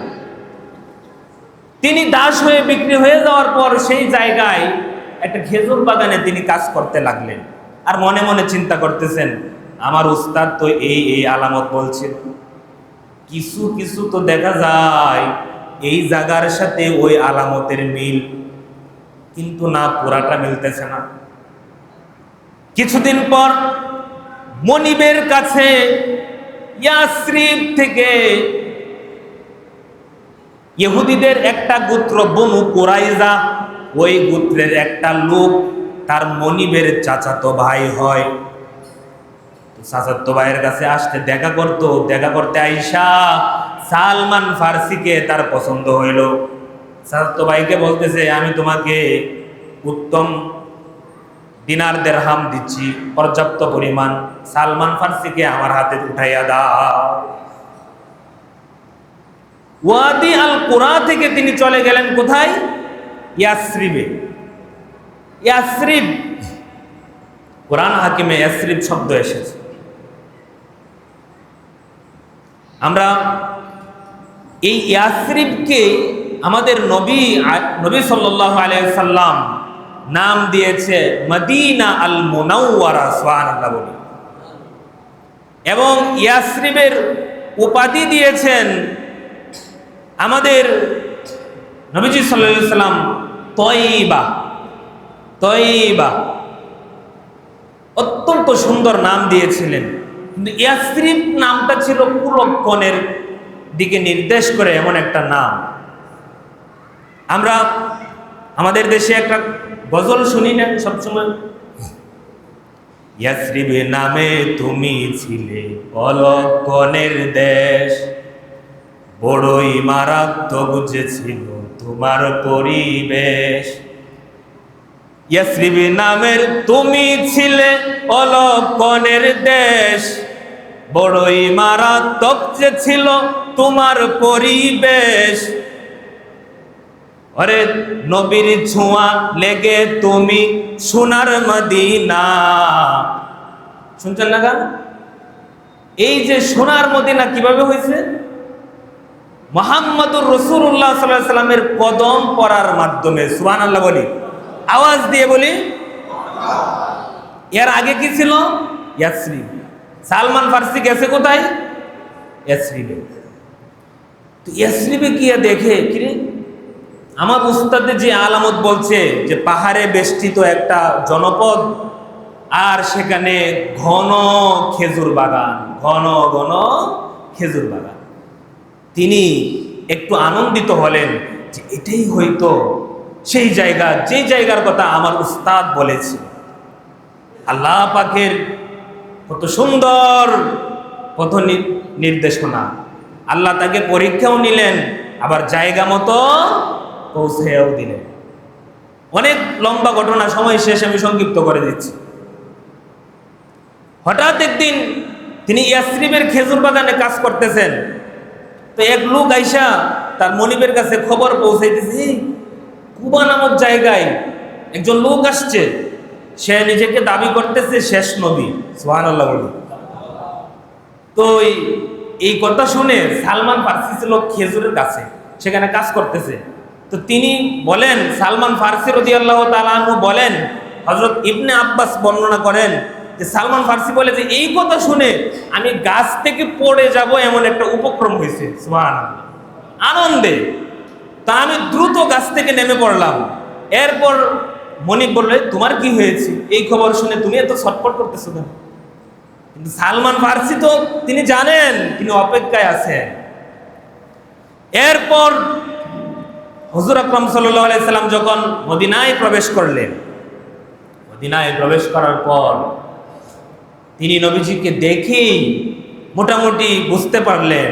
তিনি দাস হয়ে বিক্রি হয়ে যাওয়ার পর সেই জায়গায় একটা খেজুর বাগানে তিনি কাজ করতে লাগলেন, আর মনে মনে চিন্তা করতেছেন, আমার উস্তাদ তো এই এই আলামত বলছে, কিছু কিছু তো দেখা যায় এই জায়গার সাথে ওই আলামতের মিল, কিন্তু না, পুরাটা মিলতেছে না। কিছুদিন পর মনিবের কাছে ইয়াসরিব থেকে ইহুদিদের একটা গোত্র বনু কুরাইজা, ওই গোত্রের একটা লোক তার মনিবের চাচাতো ভাই হয়। চাচাতো ভাইয়ের কাছে আসতে দেখা করতে আইসা সালমান ফার্সিকে তার পছন্দ হইল। চাচাতো ভাইকে বলতেছে, আমি তোমাকে উত্তম দিনার দেরহাম দিচ্ছি পর্যাপ্ত পরিমাণ, সালমান ফার্সিকে আমার হাতে উঠাইয়া দাও। ওয়াদি আল কুরা থেকে তিনি চলে গেলেন কোথায়? ইয়াসরিবে। ইয়াসরিব, কোরআন হাকিমে ইয়াসরিব শব্দ এসেছে। আমরা এই ইয়াসরিবকে আমাদের নবী সাল্লাল্লাহু আলাইহি সাল্লাম নাম দিয়েছে মদিনা আল মুনাওয়ারা, সুবহানাল্লাহ বলি। এবং ইয়াসরিবের উপাধি দিয়েছেন আমাদের নবীজি সাল্লাল্লাহু আলাইহি সাল্লাম তয়বা। অত্যন্ত সুন্দর নাম দিয়েছিলেন, কিন্তু ইয়াসরিব নামটা ছিল কুলক্ষণের দিকে নির্দেশ করে এমন একটা নাম। আমরা আমাদের দেশে একটা গজল শুনি না সবসময়, ইয়াসরিব নামে তুমি ছিলে কুলক্ষণের দেশ, বড়ই মারাত্মক ছিল তোমার পরিবেশ। ইয়াসরিব নামের তুমি ছিলে কুলক্ষণের দেশ, বড়ই মারাত্মক ছিল তোমার পরিবেশ। আরে নবীর ছোঁয়া লেগে তুমি সোনার মদিনা, শুনছেন না গান? এই যে সোনার মদিনা কিভাবে হয়েছে? মুহাম্মদুর রাসূলুল্লাহ সাল্লাল্লাহু আলাইহি সাল্লামের কদম পড়ার মাধ্যমে। সুবহানাল্লাহ বলি, আওয়াজ দিয়ে বলি। এর আগে কি ছিল? ইয়াসরিব। সালমান ফার্সি গেছে কোথায়? ইয়াসরিবে। তো ইয়াসরিবে গিয়ে দেখে, কিরে আমার উস্তাদে যে আলামত বলছে যে পাহাড়ে বেষ্টিত একটা জনপদ, আর সেখানে ঘন খেজুর বাগান, ঘন খেজুর বাগান। তিনি একটু আনন্দিত হলেন যে এটাই হয়তো সেই জায়গা, যে জায়গার কথা আমার উস্তাদ বলেছে। আল্লাহ পাকের কত সুন্দর পথ নির্দেশনা। আল্লাহ তাকে পরীক্ষাও নিলেন, আবার জায়গা মতো পৌঁছেও দিলেন। অনেক লম্বা ঘটনা, সময় শেষ, আমি সংক্ষিপ্ত করে দিচ্ছি। হঠাৎ একদিন তিনি ইয়াসরিবের খেজুর বাগানে কাজ করতেছেন। তো এক লোক আইসা তার মনিবের কাছে খবর পৌঁছাইতেছে, কুবা নামক জায়গায় একজন লোক আসছে, সে নিজেকে দাবি করতেছে শেষ নবী। সুবহানাল্লাহ বলি। তো এই কথা শুনে সালমান ফার্সি ছিল খেজুরের কাছে, সেখানে কাজ করতেছে। তো তিনি বলেন, সালমান ফার্সি রাদিয়াল্লাহু তাআলা আনহু বলেন, হযরত ইবনে আব্বাস বর্ণনা করেন যে সালমান ফার্সি বলে যে এই কথা শুনে আমি গাছ থেকে পড়ে যাব এমন একটা উপক্রম হয়েছে। সুবহানাল্লাহ, আনন্দে। তা আমি দ্রুত গাছ থেকে নেমে পড়লাম। এরপর মনিব বললে, তোমার কি হয়েছে? এই খবর শুনে তুমি এত ছটফট করতেছো কেন? কিন্তু সালমান ফার্সি তো তিনি জানেন, তিনি অপেক্ষায় আছেন। এরপর হুজুর আকরাম সাল্লাল্লাহু আলাইহি সাল্লাম যখন মদিনায় প্রবেশ করলেন, মদিনায় প্রবেশ করার পর তিনি নবীজিকে দেখেই মোটামুটি বুঝতে পারলেন,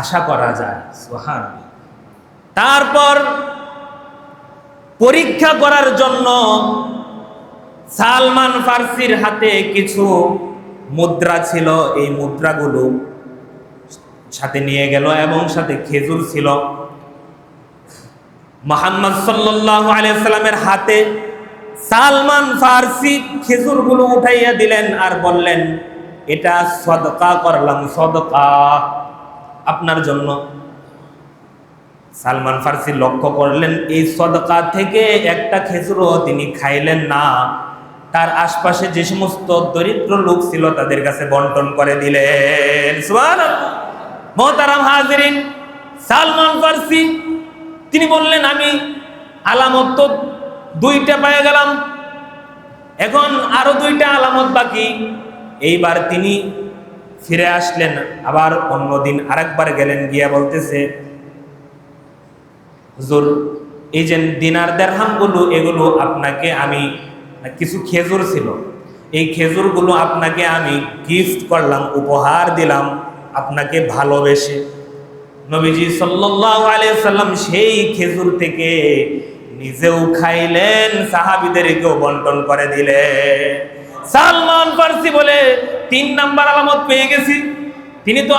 আশা করা যায়। সুবহানাল্লাহ। তারপর পরীক্ষা করার জন্য সালমান ফার্সির হাতে কিছু মুদ্রা ছিল, এই মুদ্রাগুলো সাথে নিয়ে গেল এবং সাথে খেজুর ছিল। মুহাম্মদ সাল্লাল্লাহু আলাইহি সাল্লামের হাতে সালমান ফার্সি খেজুরগুলো উঠাইয়া দিলেন আর বললেন, এটা সদকা করলাম, সদকা আপনার জন্য। সালমান ফার্সি লক্ষ্য করলেন এই সদকা থেকে একটা খেজুরও তিনি খাইলেন না, তার আশপাশে যে সমস্ত দরিদ্র লোক ছিল তাদের কাছে বন্টন করে দিলেন। সুবহানাল্লাহ। মুহতারাম হাজিরিন, সালমান ফার্সি তিনি বললেন, আমি আলামত তো 2টা পেয়ে গেলাম, এখন আরো 2টা আলামত বাকি। এইবার তিনি ফিরে আসলেন, আবার অন্যদিন আরেকবার গেলেন, গিয়া বলতেছে, হুজুর এই যে দিনার দেরহামগুলো, এগুলো আপনাকে আমি কিছু খেজুর ছিল, এই খেজুরগুলো আপনাকে আমি গিফট করলাম, উপহার দিলাম আপনাকে ভালোবেসে। নবীজি সাল্লাল্লাহু আলাইহি সাল্লাম সেই খেজুর থেকে নিজেও খাইলেন, সাহাবীদেরকেও বন্টন করে দিলেন। সালমান ফারসি বলে 3 নাম্বার আলামত পেয়ে গেছি। তিনি তো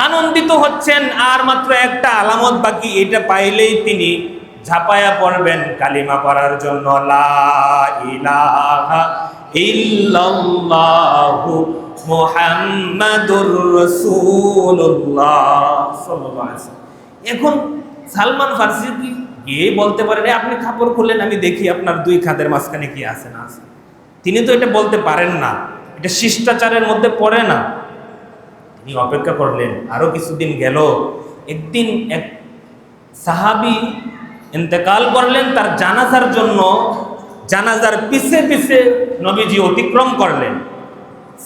আনন্দিত হচ্ছেন, আর মাত্র একটা আলামত বাকি, এটা পাইলেই তিনি ঝাঁপায়া পড়বেন কালিমা পড়ার জন্য, লা ইলাহা ইল্লাল্লাহু মুহাম্মাদুর রাসূলুল্লাহ সাল্লাল্লাহু আলাইহি ওয়াসাল্লাম। এখন সালমান ফারসি কি গিয়ে বলতে পারেন, আপনি কাপড় খুললেন আমি দেখি আপনার 2 খাদের মাঝখানে কি আছে না আছে? তিনি তো এটা বলতে পারেন না, এটা শিষ্টাচারের মধ্যে পড়ে না। তিনি অপেক্ষা করলেন, আরো কিছুদিন গেল। একদিন এক সাহাবী ইন্তেকাল করলেন, তার জানাজার জন্য জানাজার পিছে পিছে নবীজি অতিক্রম করলেন।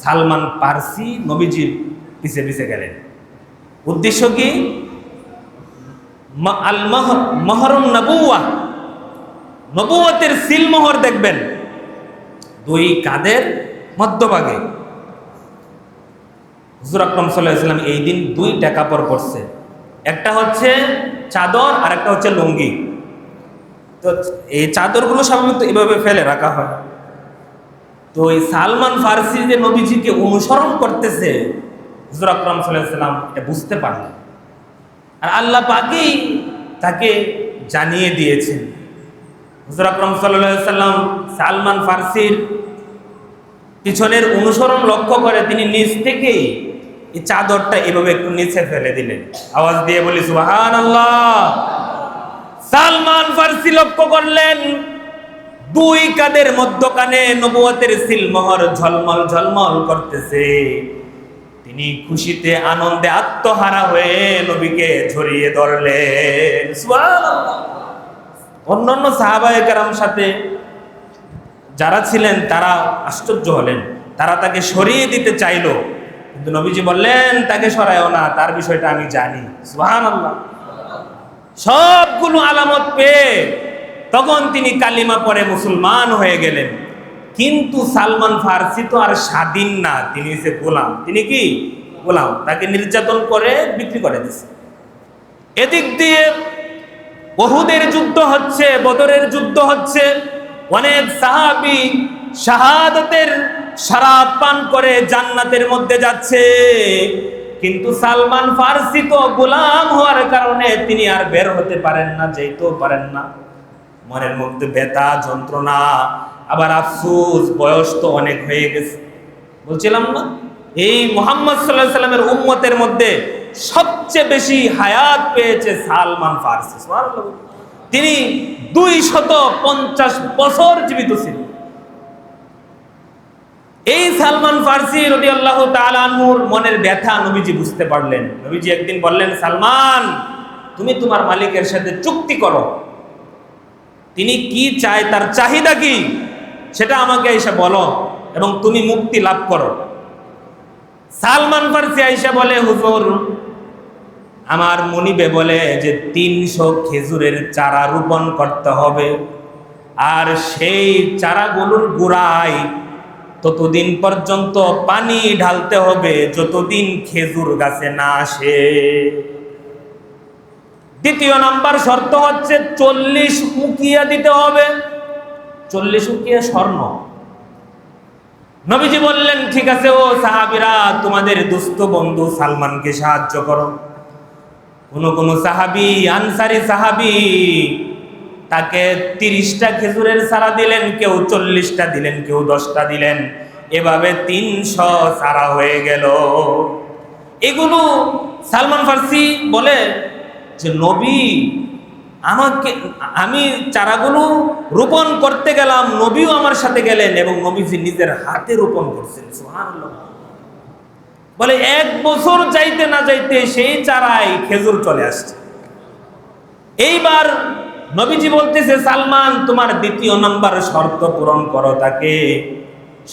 সালমান ফারসি নবীজির পিছে পিছে গেলেন। উদ্দেশ্য কি? আল মহরুন নবুওয়াহ, নবুয়তের সিলমোহর দেখবেন 2 কাঁধের মধ্যভাগে। হুজুর আকরাম সাল্লাল্লাহু আলাইহি ওয়াসাল্লাম এই দিন 2টা কাপড় পরছে, একটা হচ্ছে চাদর আর একটা হচ্ছে লুঙ্গি। তো এই চাদরগুলো সাধারণত এভাবে ফেলে রাখা হয়। তো এই সালমান ফারসি যে নবীজিকে অনুসরণ করতেছে, হুজুর আকরাম সাল্লাল্লাহু আলাইহি ওয়াসাল্লাম এটা বুঝতে পারলেন, আর আল্লাহ পাকই তাকে জানিয়ে দিয়েছেন। হুজুর আকরাম সাল্লাল্লাহু আলাইহি ওয়াসাল্লাম সালমান ফারসির পিছনের অনুসরণ লক্ষ্য করে তিনি নিজ থেকেই এই চাদরটা এভাবে একটু নিচে ফেলে দিলেন। আওয়াজ দিয়ে বলি সুবহানাল্লাহ। সালমান ফারসি লক্ষ্য করলেন 2 কাঁধের মধ্যখানে নবুয়তের সিলমোহর ঝলমল ঝলমল করতেছে। তিনি খুশিতে আনন্দে আত্মহারা হয়ে নবীকে জড়িয়ে ধরলেন। সুবহানাল্লাহ। অন্যান্য সাহাবায়ে কেরাম সাথে যারা ছিলেন তারা আশ্চর্য হলেন, তারা তাকে সরিয়ে দিতে চাইলো, কিন্তু নবীজি বললেন তাকে সরায়ও না, তার বিষয়টা আমি জানি। সুবহানাল্লাহ। সবগুলো আলামত পেয়ে তখন তিনি কালিমা পড়ে মুসলমান হয়ে গেলেন। কিন্তু সালমান ফারসি তো আর স্বাধীন না, তিনি হচ্ছে গোলাম। তিনি কি গোলাম, তাকে নির্যাতন করে বিক্রি করে দিচ্ছে। এদিক দিয়ে উহুদের যুদ্ধ হচ্ছে, বদরের যুদ্ধ হচ্ছে, অনেক সাহাবী শাহাদাতের শরাব পান করে জান্নাতের মধ্যে যাচ্ছে, কিন্তু সালমান ফারসি তো গোলাম হওয়ার কারণে তিনি আর বের হতে পারেন না, যেতেও পারেন না। মনের মধ্যে ব্যথা যন্ত্রণা, আবার আফসোস, বয়স তো অনেক হয়ে গেছে। বলছিলাম না, এই মুহাম্মদ সাল্লাল্লাহু আলাইহি সাল্লামের উম্মতের মধ্যে সবচেয়ে বেশি হায়াত পেয়েছে সালমান ফারসি। সুবহানাল্লাহ। তিনি 250 বছর জীবিত ছিলেন। এই সালমান ফারসি রাদিয়াল্লাহু তাআলা আনহুর মনের ব্যথা নবীজি বুঝতে পারলেন। নবীজি একদিন বললেন, সালমান, তুমি তোমার মালিকের সাথে চুক্তি করো, তিনি কি চায়, তার চাহিদা কি, সেটা আমাকে এসে বলো এবং তুমি মুক্তি লাভ করো। সালমান ফারসি আয়েশা বলে, হুজুর, আমার মনিবে বলে যে 300 খেজুরের চারা রোপণ করতে হবে, আর সেই চারাগুলোর গোড়ায় ততদিন পর্যন্ত পানি ঢালতে হবে যতদিন খেজুর গাছে না আসে। 2 নাম্বার শর্ত হচ্ছে 40 উকিয়া দিতে হবে, 40 উকিয়া স্বর্ণ। নবীজি বললেন, ঠিক আছে ও সাহাবীরা, তোমাদের দুস্থ বন্ধু সালমানকে সাহায্য করো। কোন সাহাবী, আনসারী সাহাবী, তাকে 30টা খেজুরের চারা দিলেন, কেউ 40টা দিলেন, কেউ 10টা দিলেন, এভাবে 300 চারা হয়ে গেল। এগুলো সালমান ফারসি বলে যে নবী আমি চারাগুলো রোপণ করতে গেলাম, নবীও আমার সাথে গেলেন এবং নবীজি নিজের হাতে রোপণ করছেন। সুবহানাল্লাহ। বলে 1 বছর যাইতে না যাইতে সেই চারায় খেজুর চলে আসছে। এইবার নবীজি বলতেছে, সালমান, তোমার 2 নম্বর শর্ত পূরণ করো, তাকে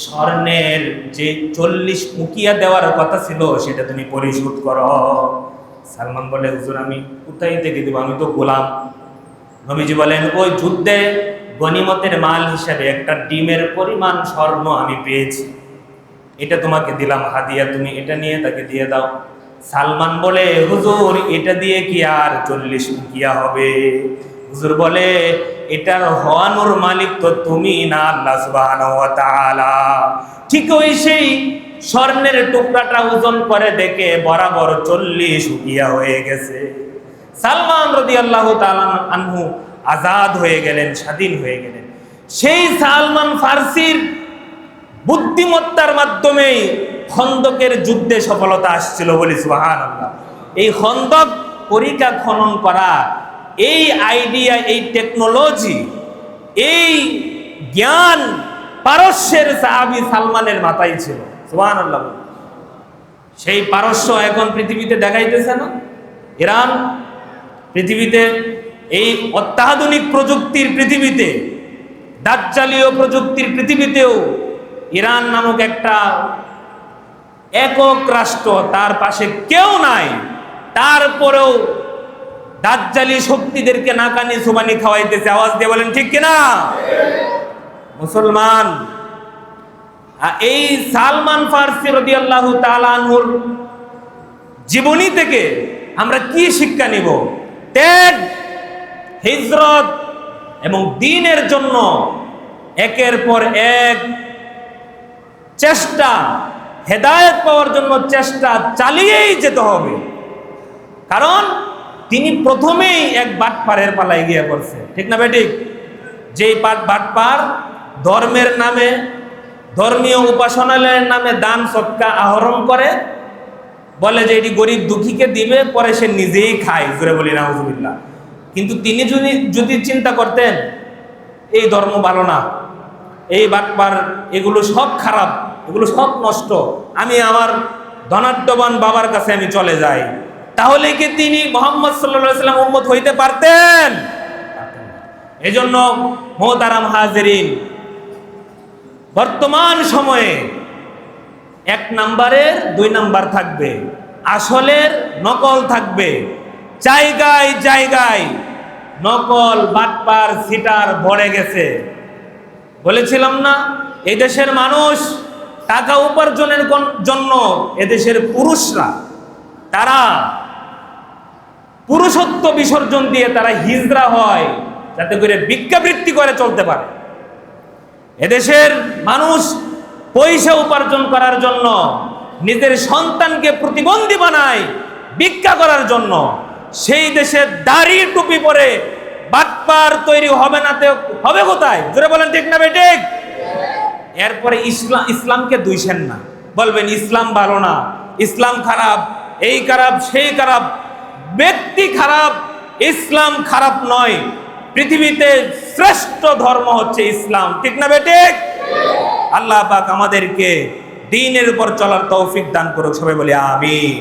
স্বর্ণের যে 40 উকিয়া দেওয়ার কথা ছিল সেটা তুমি পরিশোধ করো। সালমান বলে, হুজুর, আমি কোথায় থেকে দেব, আমি তো গোলাম। নবীজি বলেন, ওই যুদ্ধে গনিমতের মাল হিসাবে একটা ডিমের পরিমাণ স্বর্ণ আমি পেয়েছি, এটা তোমাকে দিলাম হাদিয়া, তুমি এটা নিয়ে তাকে দিয়ে দাও। সালমান বলে, হুজুর এটা দিয়ে কি আর 40 উকিয়া হবে? হুজুর বলে, এটার হওয়ানোর মালিক তো তুমি না, আল্লাহ সুবহানাহু ওয়া তাআলা। ঠিক ওই সেই স্বর্ণের টুকরাটা ওজন করে দেখে বরাবর 40 উকিয়া হয়ে গেছে। সালমান রাদিয়াল্লাহু তাআলা আনহু আজাদ হয়ে গেলেন, স্বাধীন হয়ে গেলেন। সেই সালমান ফার্সির বুদ্ধিমত্তার মাধ্যমেই খন্দকের যুদ্ধে সফলতা আসছিল, বলি সুবহানাল্লাহ। এই খন্দক পরিখা খনন করা, এই আইডিয়া, এই টেকনোলজি, এই জ্ঞান পারস্যের সাহাবী সালমানের মাথায় ছিল, সুবহানাল্লাহ। সেই পারস্য এখন পৃথিবীতে দেখাইতেছে না। ইরান পৃথিবীতে, এই অত্যাধুনিক প্রযুক্তির পৃথিবীতে, দাজ্জালীয় প্রযুক্তির পৃথিবীতেও ইরান নামক একটা একক রাষ্ট্র, তার পাশে কেউ নাই। তারপরেও দাজ্জালি শক্তিদেরকে নাকানি সুবানি খাওয়াইতেছে। আওয়াজ দিয়ে বলেন ঠিক কিনা মুসলমান? এই সালমান ফার্সি রাদিয়াল্লাহু তাআলা আনহুর জীবনী থেকে আমরা কি শিক্ষা নিব? ত্যাগ, হিজরত এবং দ্বীনের জন্য একের পর এক চেষ্টা, হেদায়েত পাওয়ার জন্য চেষ্টা চালিয়েই যেতে হবে। কারণ তিনি প্রথমেই এক বাটপারের পালায় গিয়ে পড়ছে, ঠিক না বেঠিক? যেই বাটপার ধর্মের নামে, ধর্মীয় উপাসনালয়ের নামে দান সদকা আহরণ করে, বলে যে এটি গরিব দুঃখীকে দিবে, পরে সে নিজেই খায়, জোরে বলি নাউজুবিল্লাহ। কিন্তু তিনি যদি চিন্তা করতেন এই ধর্ম ভালো না, এই বাটপার, এগুলো সব খারাপ, এগুলো সব নষ্ট, আমি আমার ধনাঢ্যবান বাবার কাছে আমি চলে যাই, তাহলে কি তিনি মুহাম্মদ সাল্লাল্লাহু আলাইহি ওয়াসাল্লাম উম্মত হইতে পারতেন? এজন্য মুহতারাম হাজিরিন, বর্তমান সময়ে 1 নাম্বারের 2 নাম্বার থাকবে, আসলের নকল থাকবে। জায়গায় জায়গায় নকল, বাটপার, সিটার ভরে গেছে। বলেছিলাম না, এই দেশের মানুষ টাকা উপার্জনের জন্য, এদেশের পুরুষরা তারা পুরুষত্ব বিসর্জন দিয়ে তারা হিজরা হয়, যাতে করে ভিক্ষাবৃত্তি করে চলতে পারে। এদেশের মানুষ পয়সা উপার্জন করার জন্য নিজের সন্তানকে প্রতিবন্ধী বানায় ভিক্ষা করার জন্য। সেই দেশে দাড়ি টুপি পরে বাটপার তৈরি হবে না, হবে কোথায়? জোরে বলেন ঠিক না বেঠিক? এরপরে ইসলামকে দুইছেন না, বলবেন ইসলাম ভালো না, ইসলাম খারাপ, এই খারাপ, সেই খারাপ। ব্যক্তি খারাপ, ইসলাম খারাপ নয়। পৃথিবীতে শ্রেষ্ঠ ধর্ম হচ্ছে ইসলাম, ঠিক না বেঠিক? আল্লাহ পাক আমাদেরকে দ্বীনের উপর চলার তৌফিক দান করুক, সবাই বলি আমিন।